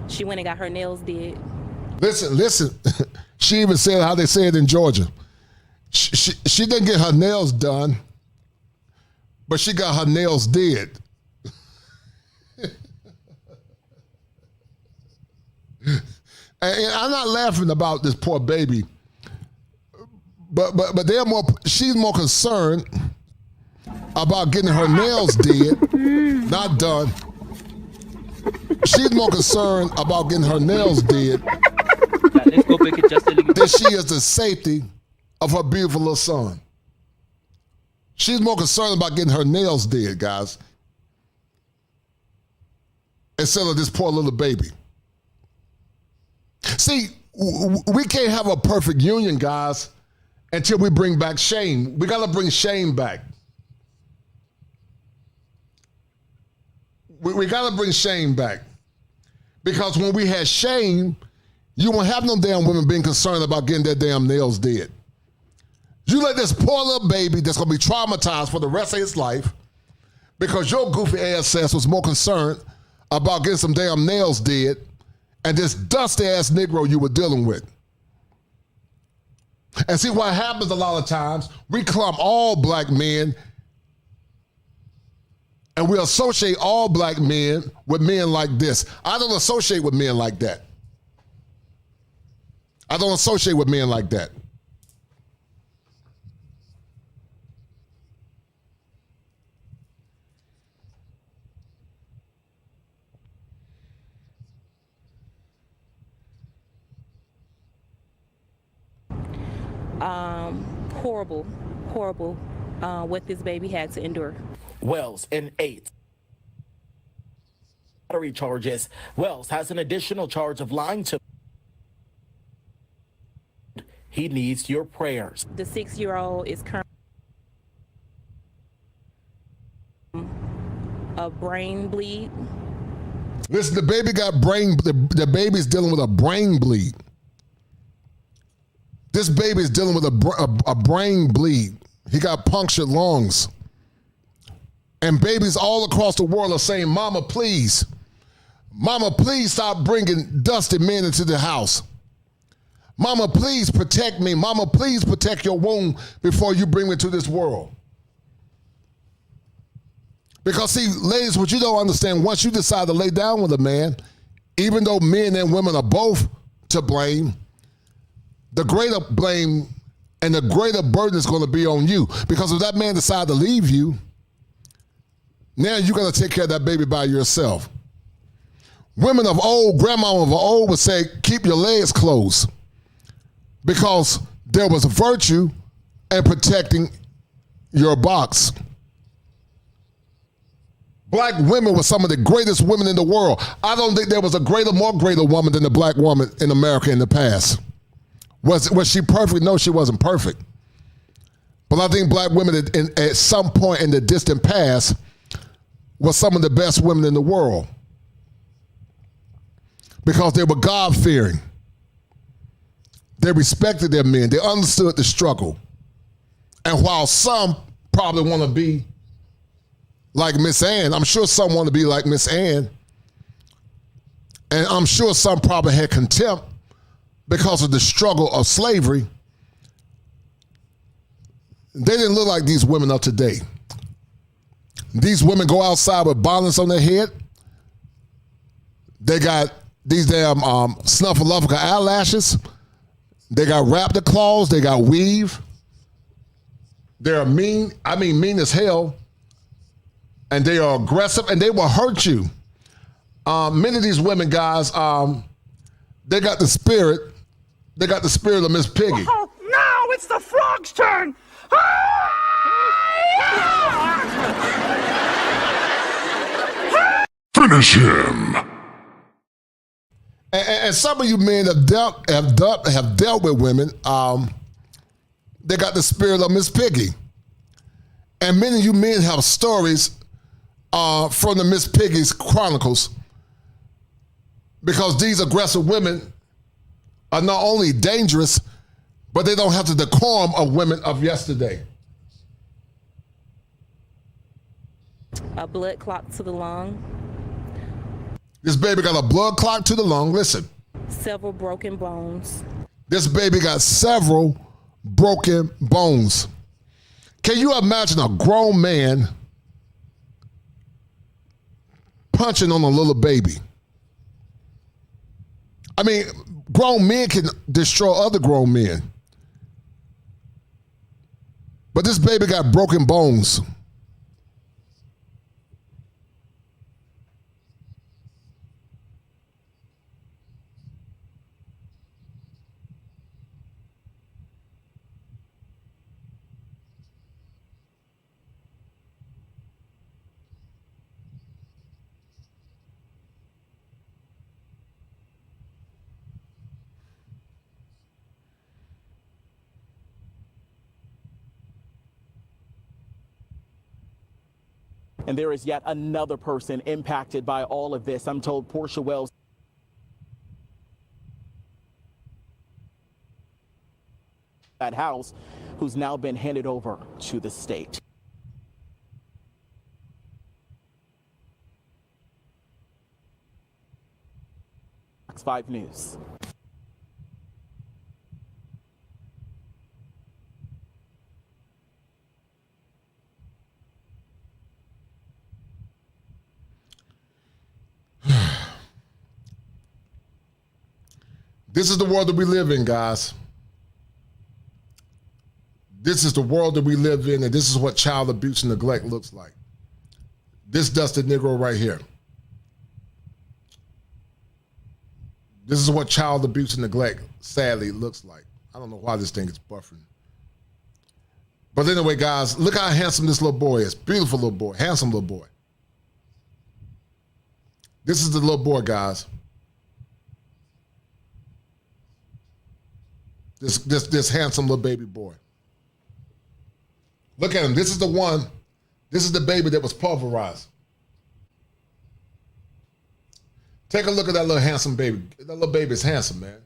She went and got her nails did. Listen. She even said how they say it in Georgia. She didn't get her nails done, but she got her nails did. And I'm not laughing about this poor baby, but she's more concerned about getting her nails did, not done, She's more concerned about getting her nails did Let's go pick it just a little. than she is the safety of her beautiful little son. She's more concerned about getting her nails did, guys, instead of this poor little baby. See, we can't have a perfect union, guys, until we bring back shame. We got to bring shame back. We got to bring shame back. Because when we had shame, you won't have no damn women being concerned about getting their damn nails did. You let this poor little baby that's going to be traumatized for the rest of his life because your goofy ass was more concerned about getting some damn nails did and this dusty ass Negro you were dealing with. And see what happens a lot of times, we clump all black men and we associate all black men with men like this. I don't associate with men like that. I don't associate with men like that. Horrible what this baby had to endure. Wells in 8 battery charges. Wells has an additional charge of lying to. He needs your prayers. The 6-year-old is currently a brain bleed. Listen, the baby got brain, the baby's dealing with a brain bleed. This baby is dealing with a brain bleed. He got punctured lungs. And babies all across the world are saying, Mama, please stop bringing dusty men into the house. Mama, please protect me. Mama, please protect your womb before you bring me to this world. Because see, ladies, what you don't understand, once you decide to lay down with a man, even though men and women are both to blame, the greater blame and the greater burden is going to be on you. Because if that man decides to leave you, now you got to take care of that baby by yourself. Women of old, grandma of old would say, keep your legs closed. Because there was a virtue in protecting your box. Black women were some of the greatest women in the world. I don't think there was a more greater woman than the black woman in America in the past. Was she perfect? No, she wasn't perfect. But I think black women at some point in the distant past were some of the best women in the world. Because they were God-fearing. They respected their men. They understood the struggle. And while some probably want to be like Miss Ann, I'm sure some want to be like Miss Ann. And I'm sure some probably had contempt because of the struggle of slavery. They didn't look like these women of today. These women go outside with bonnets on their head. They got these damn snuffleupagus eyelashes. They got raptor claws. They got weave. They're mean. I mean, mean as hell. And they are aggressive, and they will hurt you. Many of these women, guys, they got the spirit. They got the spirit of Miss Piggy. Oh, now it's the frog's turn. Finish him. And some of you men have dealt with women. They got the spirit of Miss Piggy. And many of you men have stories from the Miss Piggy's chronicles, because these aggressive women are not only dangerous, but they don't have the decorum of women of yesterday. A blood clot to the lung. This baby got a blood clot to the lung. Listen. Several broken bones. This baby got several broken bones. Can you imagine a grown man punching on a little baby? I mean, grown men can destroy other grown men. But this baby got broken bones. And there is yet another person impacted by all of this. I'm told Portia Wells. That house, who's now been handed over to the state. Fox 5 News. This is the world that we live in, guys. This is the world that we live in, and this is what child abuse and neglect looks like. This dusted Negro right here. This is what child abuse and neglect sadly looks like. I don't know why this thing is buffering. But anyway, guys, look how handsome this little boy is. Beautiful little boy, handsome little boy. This is the little boy, guys. This handsome little baby boy. Look at him. This is the one. This is the baby that was pulverized. Take a look at that little handsome baby. That little baby is handsome, man.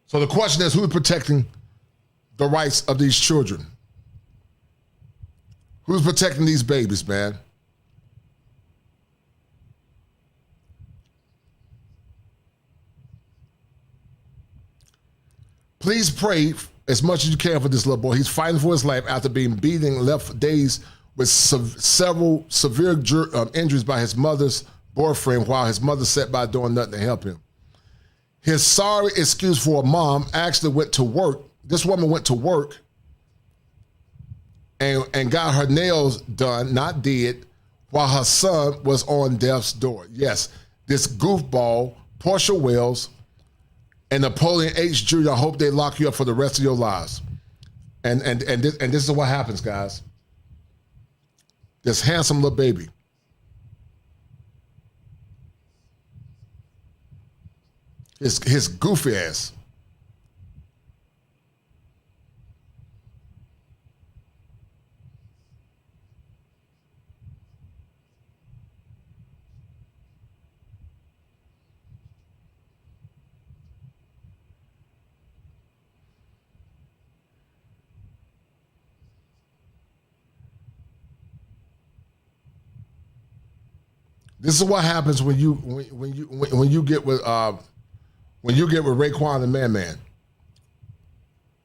So the question is, who's protecting the rights of these children? Who's protecting these babies, man? Please pray as much as you can for this little boy. He's fighting for his life after being beaten and left for days with several severe injuries by his mother's boyfriend while his mother sat by doing nothing to help him. His sorry excuse for a mom actually went to work. This woman went to work and got her nails done, not did, while her son was on death's door. Yes, this goofball, Portia Wells, and Napoleon H. Jr., I hope they lock you up for the rest of your lives. And this is what happens, guys. This handsome little baby. His goofy ass. This is what happens when you get with Raekwon and Man.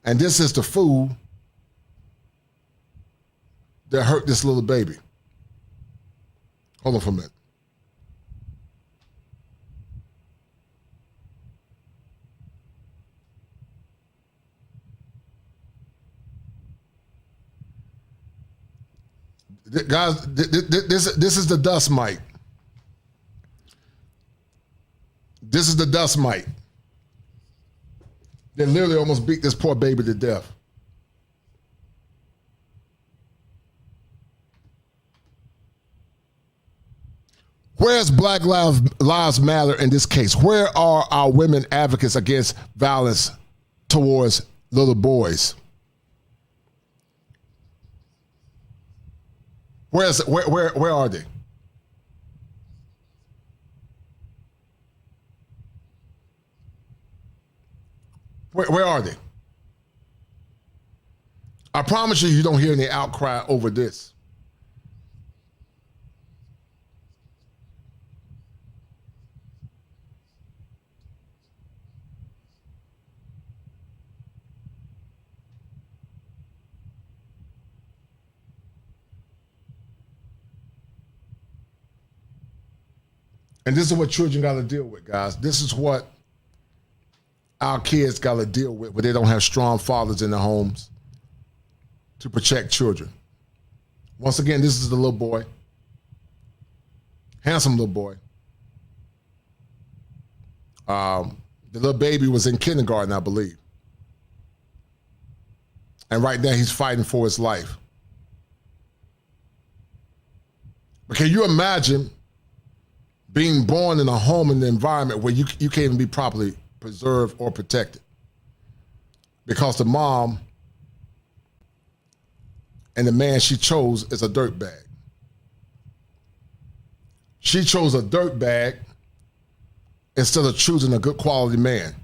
And this is the fool that hurt this little baby. Hold on for a minute. Guys, this is the dust mite. This is the dust mite. They literally almost beat this poor baby to death. Where's Black Lives Matter in this case? Where are our women advocates against violence towards little boys? Where are they? Where are they? I promise you don't hear any outcry over this. And this is what children got to deal with, guys. This is what our kids got to deal with when they don't have strong fathers in their homes to protect children. Once again, this is the little boy. Handsome little boy. The little baby was in kindergarten, I believe. And right now he's fighting for his life. But can you imagine being born in a home and environment where you can't even be properly preserved or protected because the mom and the man she chose is a dirtbag. She chose a dirtbag instead of choosing a good quality man.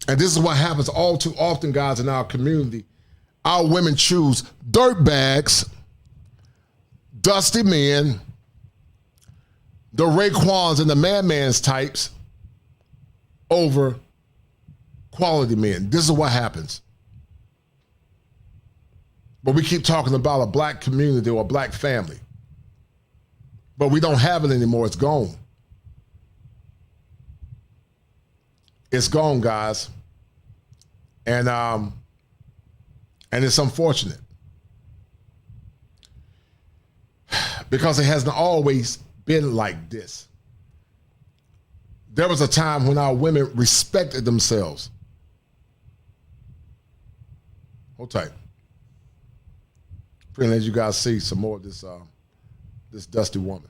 And this is what happens all too often, guys, in our community. Our women choose dirtbags, dusty men, the Raekwons and the man-mans types over quality men. This is what happens. But we keep talking about a black community or a black family. But we don't have it anymore. It's gone. It's gone, guys. And it's unfortunate. Because it hasn't always been like this. There was a time when our women respected themselves. Hold tight. Pretty let you guys see some more of this this dusty woman.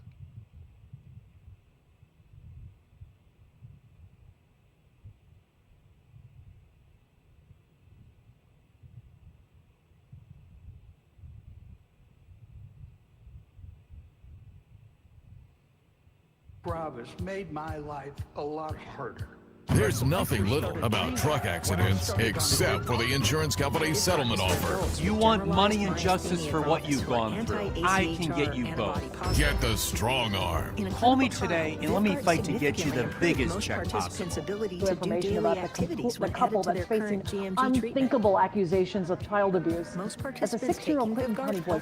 Travis made my life a lot harder. There's nothing little about truck accidents except for the insurance company's settlement offer. You want money and justice for what you've gone through. I can get you both. Get the strong arm. Call me today and let me fight to get you the biggest check possible. Information about the couple that's facing unthinkable accusations of child abuse. As a 6-year-old Clinton County boy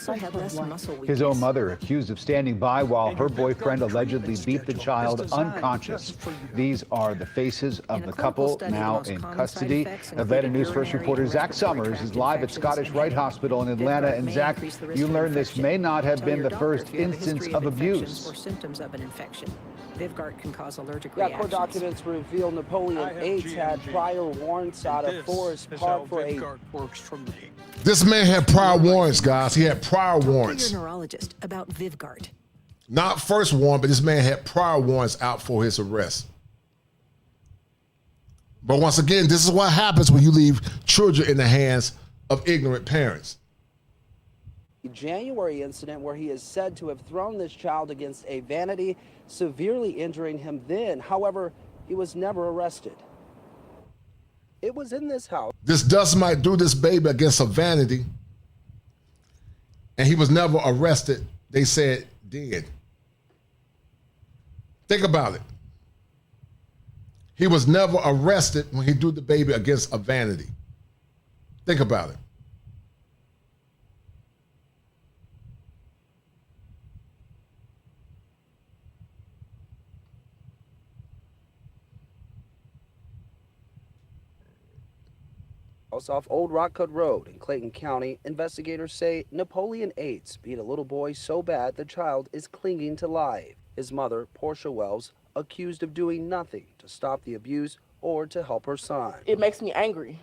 his own mother accused of standing by while her boyfriend allegedly beat the child unconscious. These are the faces of the couple now in custody. Atlanta News First reporter Zach Summers is live at Scottish Rite Hospital in Atlanta. And Zach, you learned this may not have been the first instance of abuse. Or symptoms of an infection. Vyvgart can cause allergic reactions. Court documents reveal Napoleon H had prior warrants out of Forest Park for a... This man had prior warrants, guys. He had prior warrants. Your neurologist about Vyvgart. Not first warrant, but this man had prior warrants out for his arrest. But once again, this is what happens when you leave children in the hands of ignorant parents. January incident where he is said to have thrown this child against a vanity, severely injuring him then. However, he was never arrested. It was in this house. This dust might do this baby against a vanity, and he was never arrested. They said dead. Think about it. He was never arrested when he threw the baby against a vanity. Think about it. Off Old Rock Cut Road in Clayton County, investigators say Napoleon H beat a little boy so bad the child is clinging to life. His mother, Portia Wells, accused of doing nothing to stop the abuse or to help her son. It makes me angry.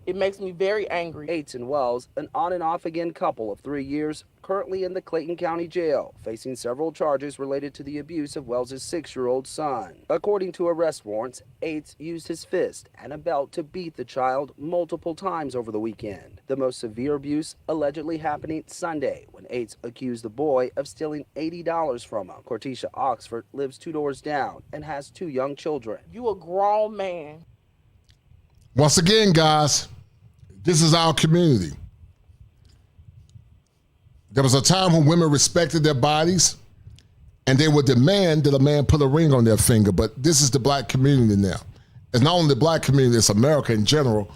It makes me very angry. H and Wells, an on and off again couple of 3 years, currently in the Clayton County Jail, facing several charges related to the abuse of Wells' 6-year-old son. According to arrest warrants, H used his fist and a belt to beat the child multiple times over the weekend. The most severe abuse allegedly happening Sunday when H accused the boy of stealing $80 from him. Cortisha Oxford lives 2 doors down and has 2 young children. You a grown man. Once again, guys, this is our community. There was a time when women respected their bodies and they would demand that a man put a ring on their finger, but this is the black community now. It's not only the black community, it's America in general,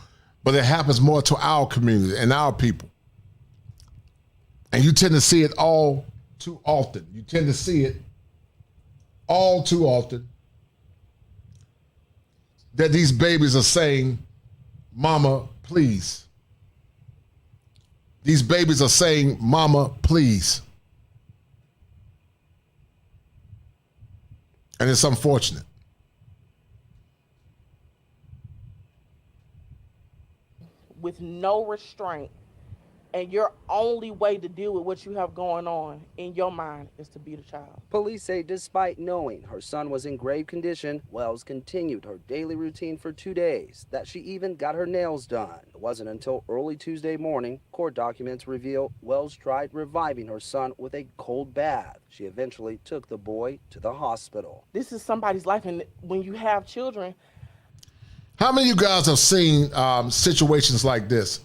but it happens more to our community and our people. And you tend to see it all too often. You tend to see it all too often that these babies are saying, "Mama, please." These babies are saying, "Mama, please." And it's unfortunate. With no restraint. And your only way to deal with what you have going on in your mind is to beat a child. Police say despite knowing her son was in grave condition, Wells continued her daily routine for 2 days, that she even got her nails done. It wasn't until early Tuesday morning, court documents reveal Wells tried reviving her son with a cold bath. She eventually took the boy to the hospital. This is somebody's life, and when you have children. How many of you guys have seen situations like this?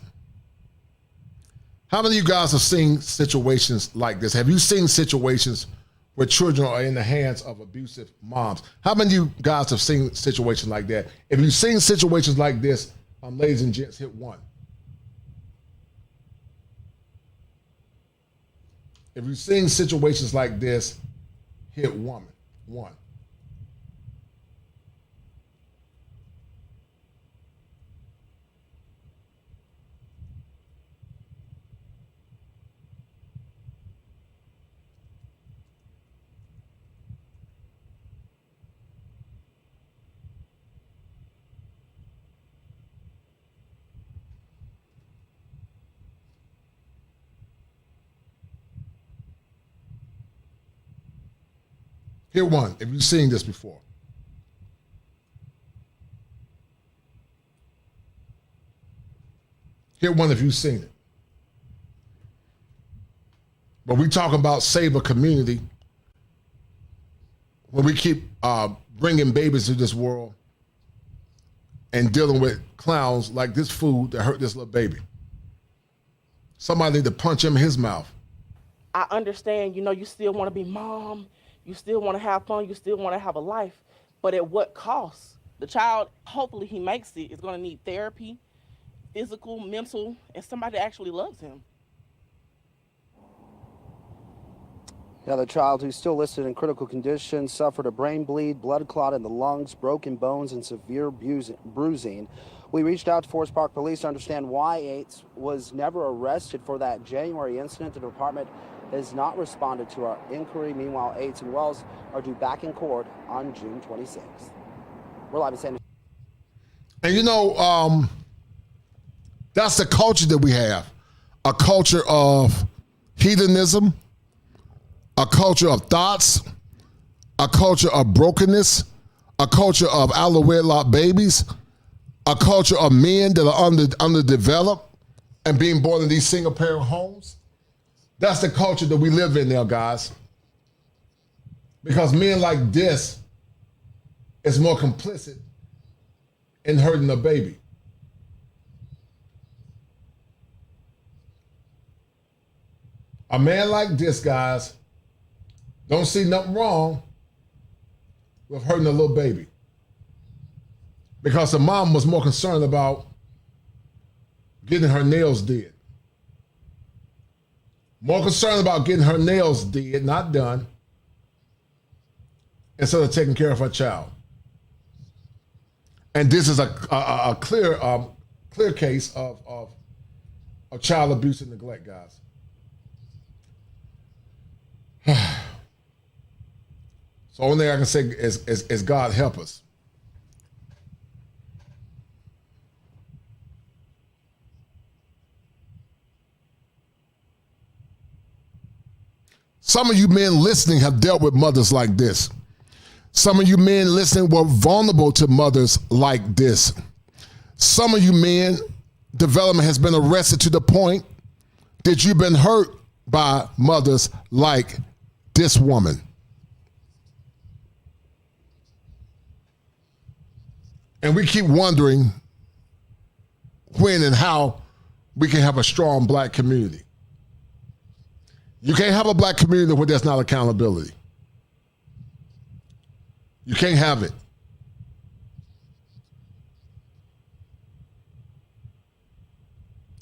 How many of you guys have seen situations like this? Have you seen situations where children are in the hands of abusive moms? How many of you guys have seen situations like that? If you've seen situations like this, ladies and gents, hit 1. If you've seen situations like this, hit 1. Hit 1 if you've seen this before. Hit 1 if you've seen it. But we talk about save a community when we keep bringing babies to this world and dealing with clowns like this fool that hurt this little baby. Somebody need to punch him in his mouth. I understand, you still want to be mom. You still want to have fun. You still want to have a life. But at what cost? The child, hopefully he makes it, is going to need therapy, physical, mental, and somebody that actually loves him. Yeah, the child, who's still listed in critical condition, suffered a brain bleed, blood clot in the lungs, broken bones, and severe bruising. We reached out to Forest Park Police to understand why Yates was never arrested for that January incident. The department has not responded to our inquiry. Meanwhile, Yates and Wells are due back in court on June 26th. We're live in San Diego. And that's the culture that we have. A culture of hedonism, a culture of thoughts, a culture of brokenness, a culture of out of wedlock babies, a culture of men that are underdeveloped and being born in these single parent homes. That's the culture that we live in now, guys. Because men like this is more complicit in hurting a baby. A man like this, guys, don't see nothing wrong with hurting a little baby. Because the mom was more concerned about getting her nails did. More concerned about getting her nails did, not done, instead of taking care of her child. And this is a clear case of child abuse and neglect, guys. So only thing I can say is God help us. Some of you men listening have dealt with mothers like this. Some of you men listening were vulnerable to mothers like this. Some of you men, development has been arrested to the point that you've been hurt by mothers like this woman. And we keep wondering when and how we can have a strong black community. You can't have a black community where there's not accountability. You can't have it.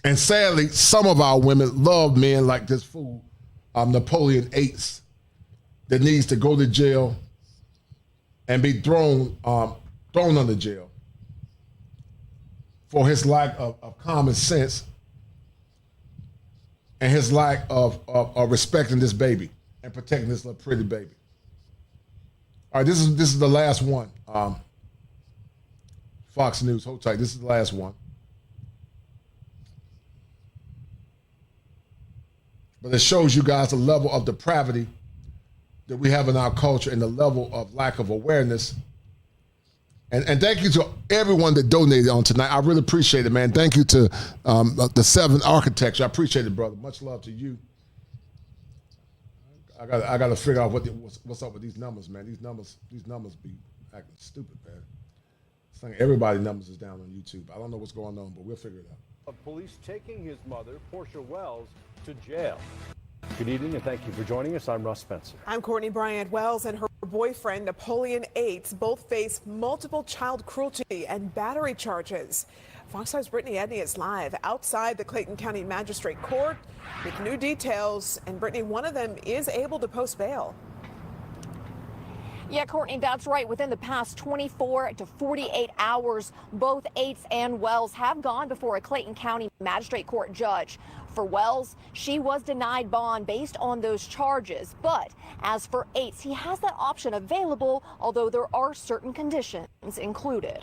And sadly, some of our women love men like this fool, Napoleon VIII, that needs to go to jail and be thrown under jail for his lack of common sense and his lack of respecting this baby and protecting this little pretty baby. All right, this is the last one. Fox News, hold tight. This is the last one. But it shows you guys the level of depravity that we have in our culture and the level of lack of awareness. And thank you to everyone that donated on tonight. I really appreciate it, man. Thank you to the 7 Architects. I appreciate it, brother. Much love to you. I got to figure out what's up with these numbers, man. These numbers be acting stupid, man. It's like everybody's numbers is down on YouTube. I don't know what's going on, but we'll figure it out. Of police taking his mother, Portia Wells, to jail. Good evening and thank you for joining us. I'm Russ Spencer. I'm Courtney Bryant. Wells and her boyfriend, Napoleon Yates, both face multiple child cruelty and battery charges. Fox 5's Brittany Edney is live outside the Clayton County Magistrate Court with new details. And Brittany, one of them is able to post bail. Yeah, Courtney, that's right. Within the past 24 to 48 hours, both Yates and Wells have gone before a Clayton County Magistrate Court judge. For Wells, she was denied bond based on those charges. But as for Yates, he has that option available, although there are certain conditions included.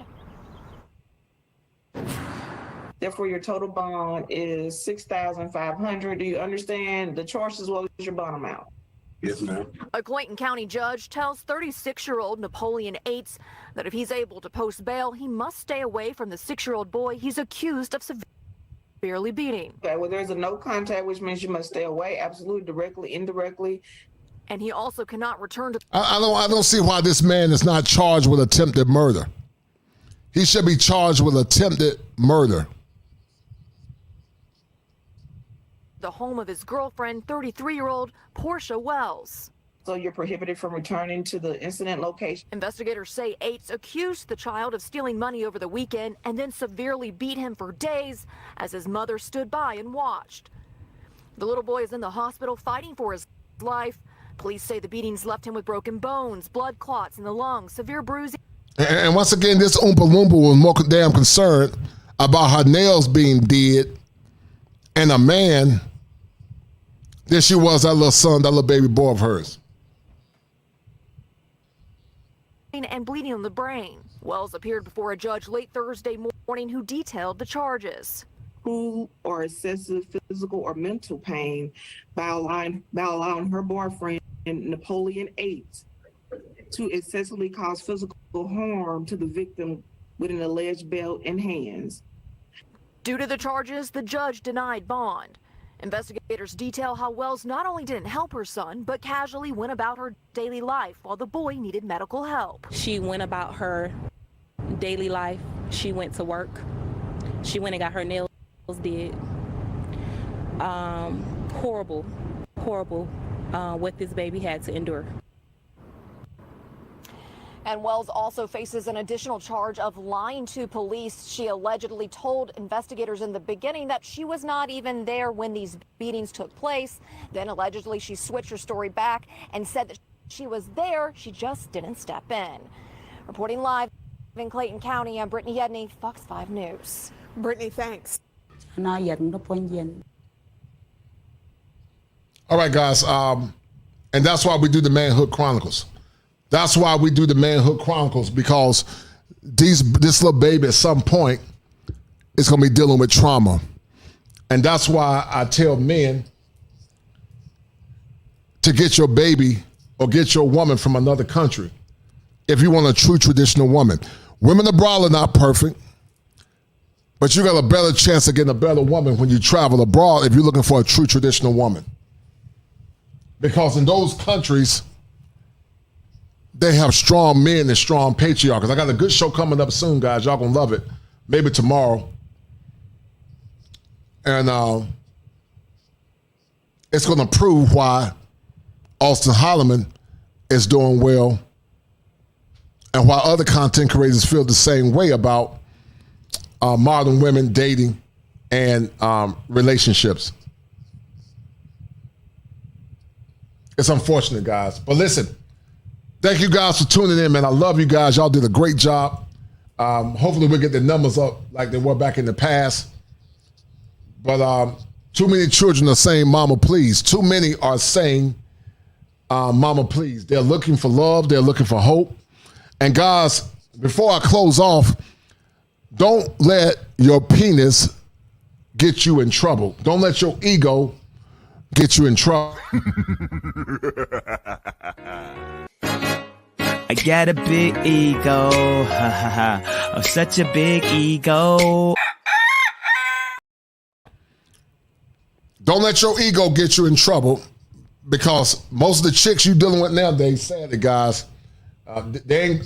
Therefore, your total bond is $6,500. Do you understand the charge as well as your bond amount? Yes, ma'am. A Clayton County judge tells 36-year-old Napoleon Yates that if he's able to post bail, he must stay away from the 6-year-old boy he's accused of severely beating. Okay, well, there's a no contact, which means you must stay away, absolutely, directly, indirectly. And he also cannot return to... I don't see why this man is not charged with attempted murder. He should be charged with attempted murder. The home of his girlfriend, 33-year-old Portia Wells. So you're prohibited from returning to the incident location. Investigators say Yates accused the child of stealing money over the weekend and then severely beat him for days as his mother stood by and watched. The little boy is in the hospital fighting for his life. Police say the beatings left him with broken bones, blood clots in the lungs, severe bruising. And once again, this Oompa Loompa was more damn concerned about her nails being dead and a man than she was that little son, that little baby boy of hers. And bleeding on the brain. Wells appeared before a judge late Thursday morning who detailed the charges. Cruel or excessive physical or mental pain by allowing her boyfriend, Napoleon Yates, to excessively cause physical harm to the victim with an alleged belt and hands. Due to the charges, the judge denied bond. Investigators detail how Wells not only didn't help her son, but casually went about her daily life while the boy needed medical help. She went about her daily life. She went to work. She went and got her nails did. Horrible what this baby had to endure. And Wells also faces an additional charge of lying to police. She allegedly told investigators in the beginning that she was not even there when these beatings took place. Then allegedly she switched her story back and said that she was there, she just didn't step in. Reporting live in Clayton County, I'm Brittany Edney, Fox 5 News. Brittany, thanks. All right, guys, and that's why we do the Manhood Chronicles. That's why we do the Manhood Chronicles, because this little baby at some point is going to be dealing with trauma. And that's why I tell men to get your baby or get your woman from another country if you want a true traditional woman. Women abroad are not perfect, but you got a better chance of getting a better woman when you travel abroad if you're looking for a true traditional woman. Because in those countries, they have strong men and strong patriarchs. I got a good show coming up soon, guys. Y'all gonna love it. Maybe tomorrow. And it's gonna prove why Austin Holloman is doing well and why other content creators feel the same way about modern women dating and relationships. It's unfortunate, guys. But listen, thank you guys for tuning in, man. I love you guys. Y'all did a great job. Hopefully we'll get the numbers up like they were back in the past. But too many children are saying, mama, please. Too many are saying, mama, please. They're looking for love. They're looking for hope. And guys, before I close off, don't let your penis get you in trouble. Don't let your ego get you in trouble. I got a big ego, ha ha ha, oh, such a big ego. Don't let your ego get you in trouble, because most of the chicks you dealing with nowadays, sadly, guys, they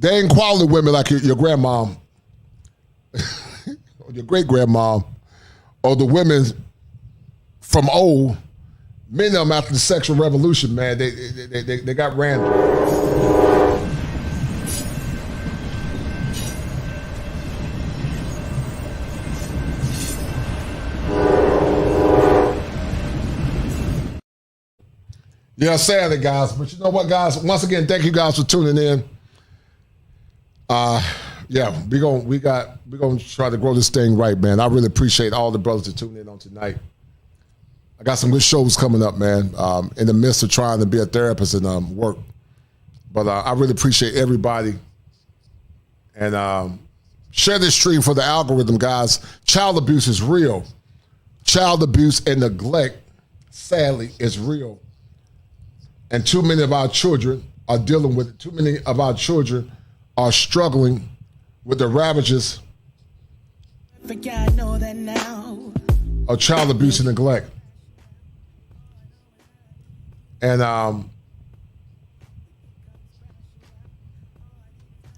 ain't quality women like your grandmom, or your great-grandmom, or the women from old. Many of them after the sexual revolution, man, they got ran through. Yeah, sadly, guys. But you know what, guys? Once again, thank you guys for tuning in. Yeah, we're gonna try to grow this thing right, man. I really appreciate all the brothers that tuned in on tonight. I got some good shows coming up, man. In the midst of trying to be a therapist and work, but I really appreciate everybody. And share this stream for the algorithm, guys. Child abuse is real. Child abuse and neglect, sadly, is real. And too many of our children are dealing with it. Too many of our children are struggling with the ravages of child abuse and neglect. And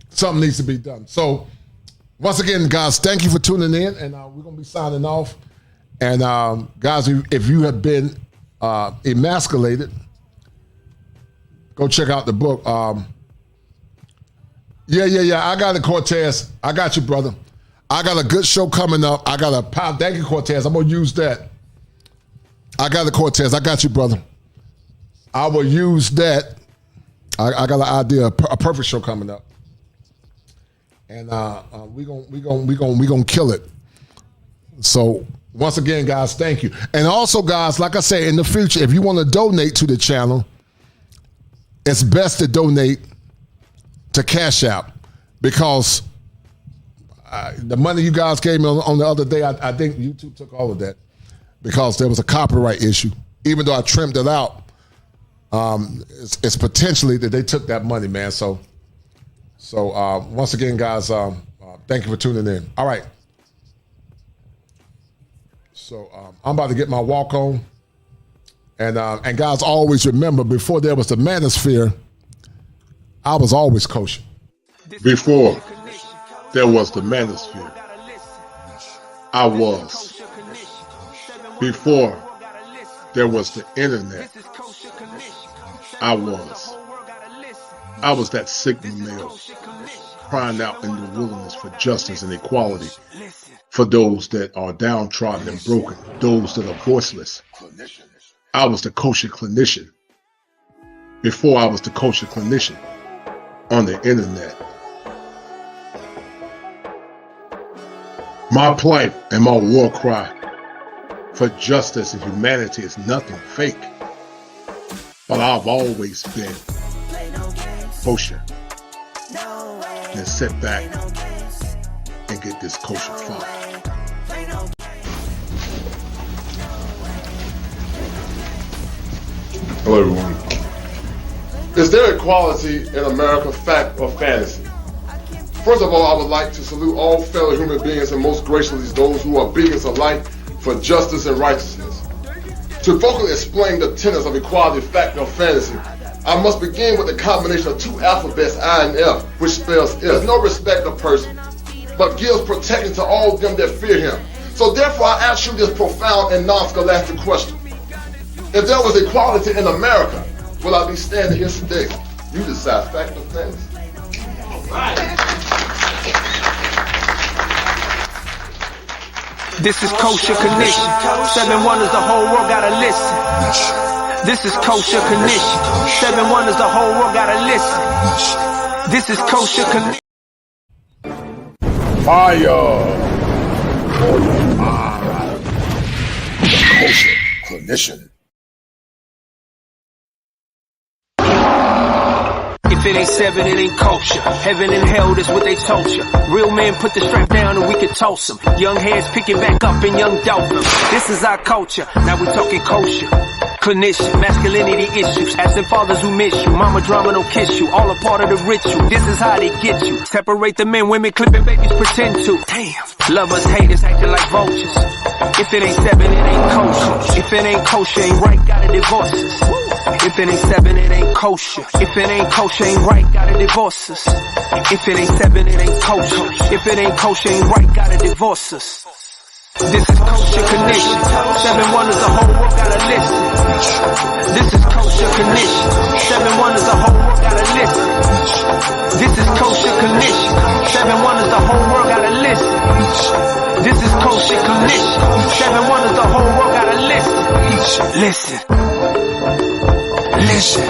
something needs to be done. So once again, guys, thank you for tuning in. And we're going to be signing off. And guys, if you have been emasculated, go check out the book. Yeah. I got it, Cortez. I got you, brother. I got a good show coming up. I got a pound. Thank you, Cortez. I'm going to use that. I got it, Cortez. I got you, brother. I will use that. I got an idea, a perfect show coming up. And we gonna kill it. So once again, guys, thank you. And also, guys, like I say, in the future, if you want to donate to the channel, it's best to donate to Cash App, because the money you guys gave me on the other day, I think YouTube took all of that because there was a copyright issue. Even though I trimmed it out, it's potentially that they took that money, man. So once again, guys, thank you for tuning in. All right. So I'm about to get my walk on. And guys, always remember, before there was the manosphere, I was always kosher. Before there was the manosphere, I was. Before there was the internet, I was. I was that Sigma male crying out in the wilderness for justice and equality for those that are downtrodden and broken, those that are voiceless. I was the kosher clinician before I was the kosher clinician on the internet. My plight and my war cry for justice and humanity is nothing fake, but I've always been kosher. Then sit back and get this kosher fun. Hello, everyone. Is there equality in America, fact or fantasy? First of all, I would like to salute all fellow human beings, and most graciously those who are beacons of light for justice and righteousness. To vocally explain the tenets of equality, fact or fantasy, I must begin with the combination of two alphabets, I and F, which spells if. There's no respect of person, but gives protection to all them that fear him. So therefore I ask you this profound and non-scholastic question. If there was equality in America, will I be standing here today? You decide, fact or fantasy. This is Kosher Condition. 7 wonders, the whole world gotta listen. This is Kosher Condition. 7 wonders, the whole world gotta listen. This is Kosher Condition. Fire for your mind. Kosher Clinician. If If it ain't 7, it ain't kosher. Heaven and hell, that's what they told you. Real men put the strap down and we can toss them. Young heads picking back up in young dolphins. This is our culture, now we talking kosher. Clinician, masculinity issues, absent fathers who miss you, mama drama don't kiss you, all a part of the ritual, this is how they get you, separate the men, women clipping babies pretend to, damn, lovers, haters, acting like vultures, if it ain't 7, it ain't kosher, if it ain't kosher, ain't right, gotta divorce us, if it ain't 7, it ain't kosher, if it ain't kosher, ain't right, gotta divorce us, if it ain't 7, it ain't kosher, if it ain't kosher, ain't right, gotta divorce us. This is kosher condition. 7 wonders, the whole world gotta listen. This is kosher condition. 7 wonders, the whole world gotta listen. This is kosher condition. 7 wonders, the whole world gotta listen. This is kosher condition. 7 wonders, the whole world gotta listen. Listen. Listen.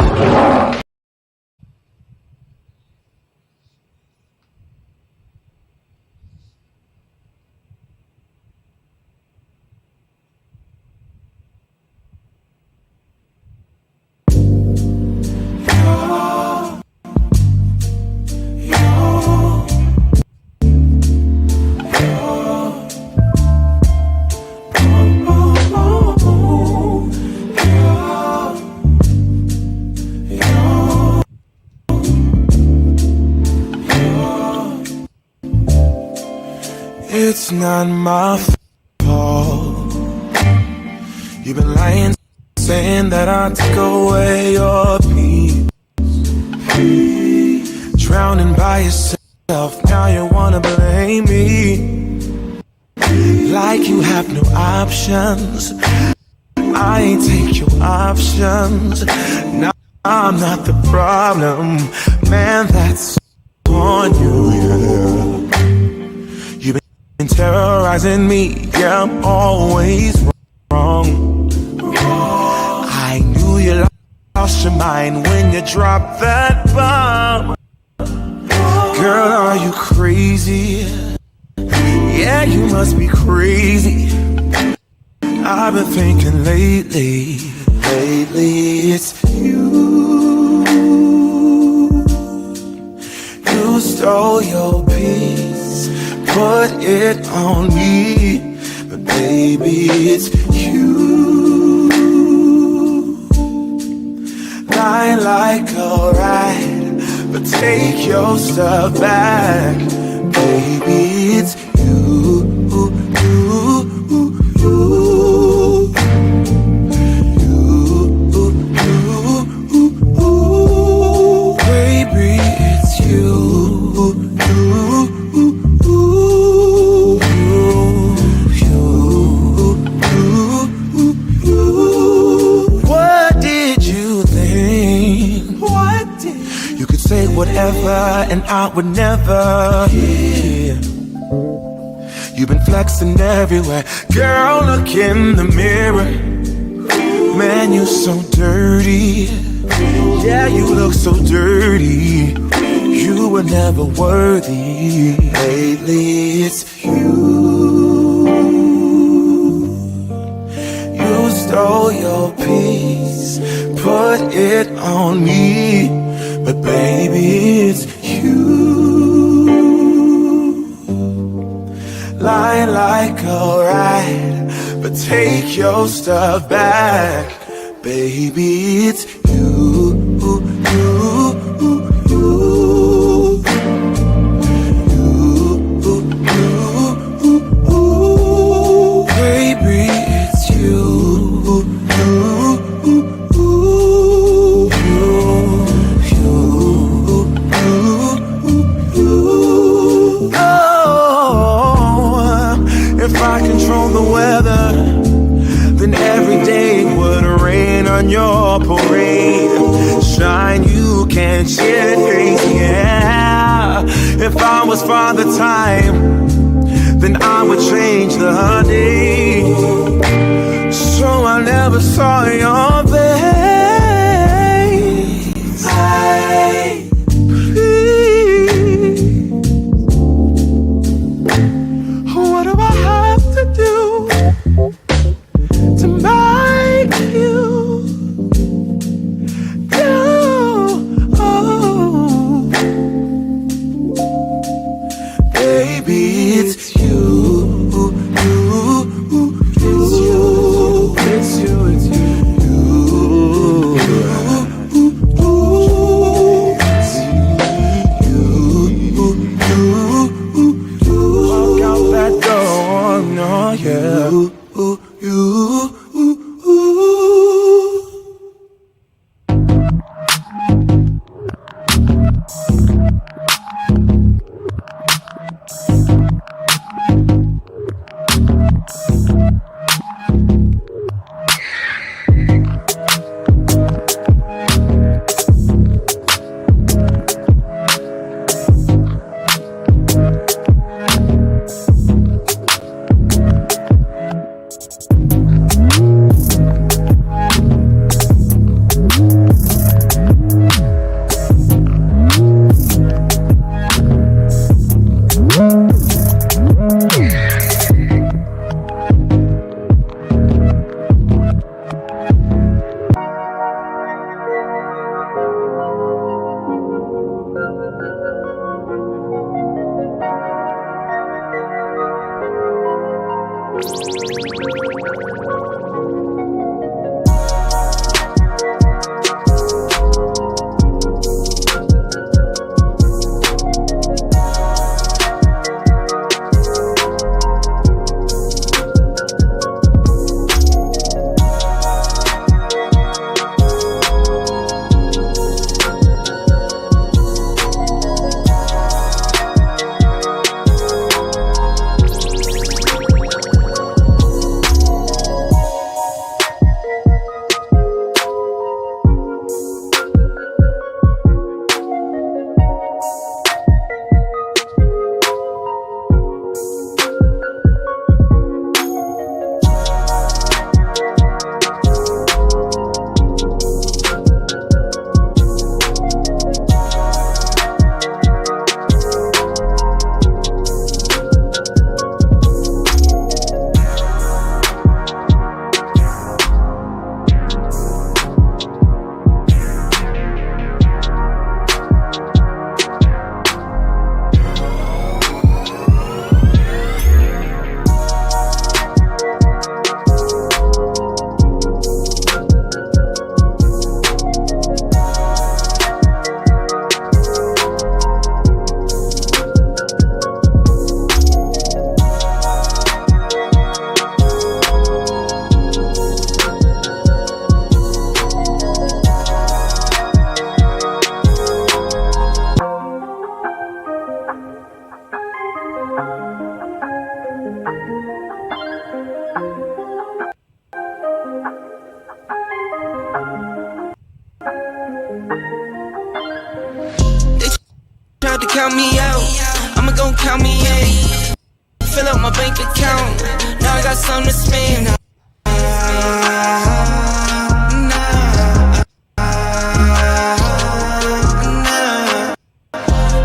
It's not my fault. You've been lying, saying that I took away your peace. Drowning by yourself, now you wanna blame me. Like you have no options. I ain't take your options. Now I'm not the problem. Man, that's on you, yeah. Terrorizing me, yeah, I'm always wrong. I knew you lost your mind when you dropped that bomb. Girl, are you crazy? Yeah, you must be crazy. I've been thinking lately it's you. You stole your peace, put it on me, but baby, it's you. Lying like a ride, but take your stuff back, baby, it's you. Baby, it's you. Say whatever and I would never hear. You've been flexing everywhere. Girl, look in the mirror. Man, you so dirty. Yeah, you look so dirty. You were never worthy. Lately, it's you. You stole your peace, put it on me. But baby, it's you. Lying like a ride, but take your stuff back, baby, it's you. Baby, it's you. If I control the weather, then every day would rain on your parade. Shine, you can't share it, yeah. If I was Father Time, then I would change the day. So I never saw your face. What do I have to do to make you go? Oh, tried to count me out, I'ma gon' count me in. Fill up my bank account, now I got something to spend.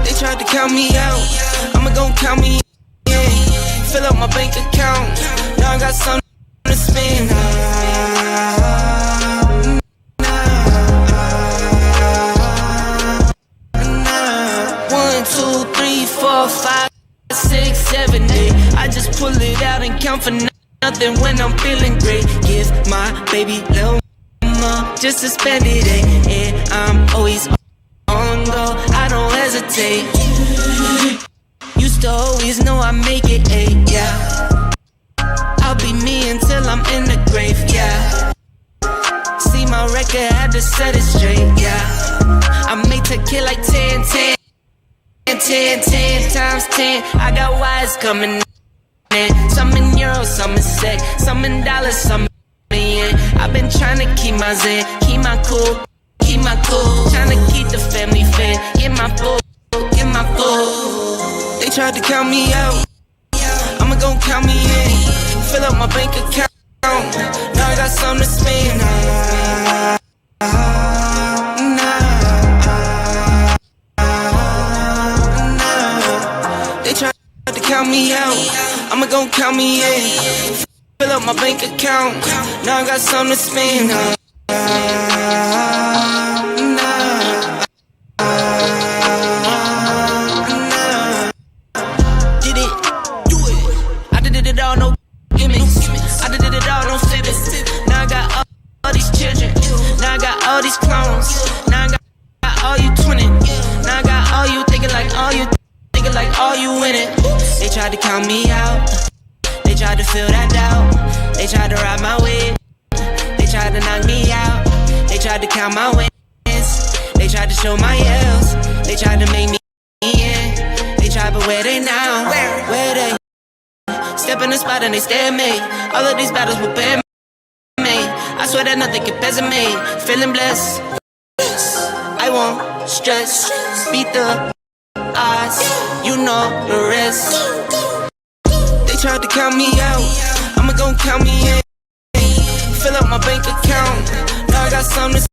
They tried to count me out, I'ma gon' count me in. Fill up my bank account, now I got something to spend. 1, 2, 3, 4, 5, 6, 7, 8. I just pull it out and count for nothing when I'm feeling great. Give my baby little mama just to spend it, and I'm always on go. I don't hesitate. Used to always know I make it, yeah. I'll be me until I'm in the grave, yeah. See my record, had to set it straight, yeah. I make to kill like 10, 10, 10, 10 times 10. I got wires coming in. Some in euros, some in sec, some in dollars, some in yen. I've been trying to keep my zen, keep my cool, keep my cool. Trying to keep the family fed, get my food, get my food. They tried to count me out, I'ma gon' count me in. Fill up my bank account, now I got something to spend. They tried to count me out, I'ma gon' count me in. Fill up my bank account, now I got something to spend. Did it, do it. I did it all, no gimmicks. I did it all, no fibbing. Now I got all these children, now I got all these clones. Now I got all you twinning, now I got all you thinking like all you thinking like all you winning. They tried to count me out, they tried to fill that doubt. They tried to ride my wave, they tried to knock me out. They tried to count my wins, they tried to show my L's. They tried to make me in, they tried, but where they now? Where they? Step in the spot and they stare at me. All of these battles will bear me. I swear that nothing compares to me. Feeling blessed, I won't stress. Beat the odds, you know the rest. They tried to count me out, I'ma gon' count me in. Fill up my bank account, now I got something to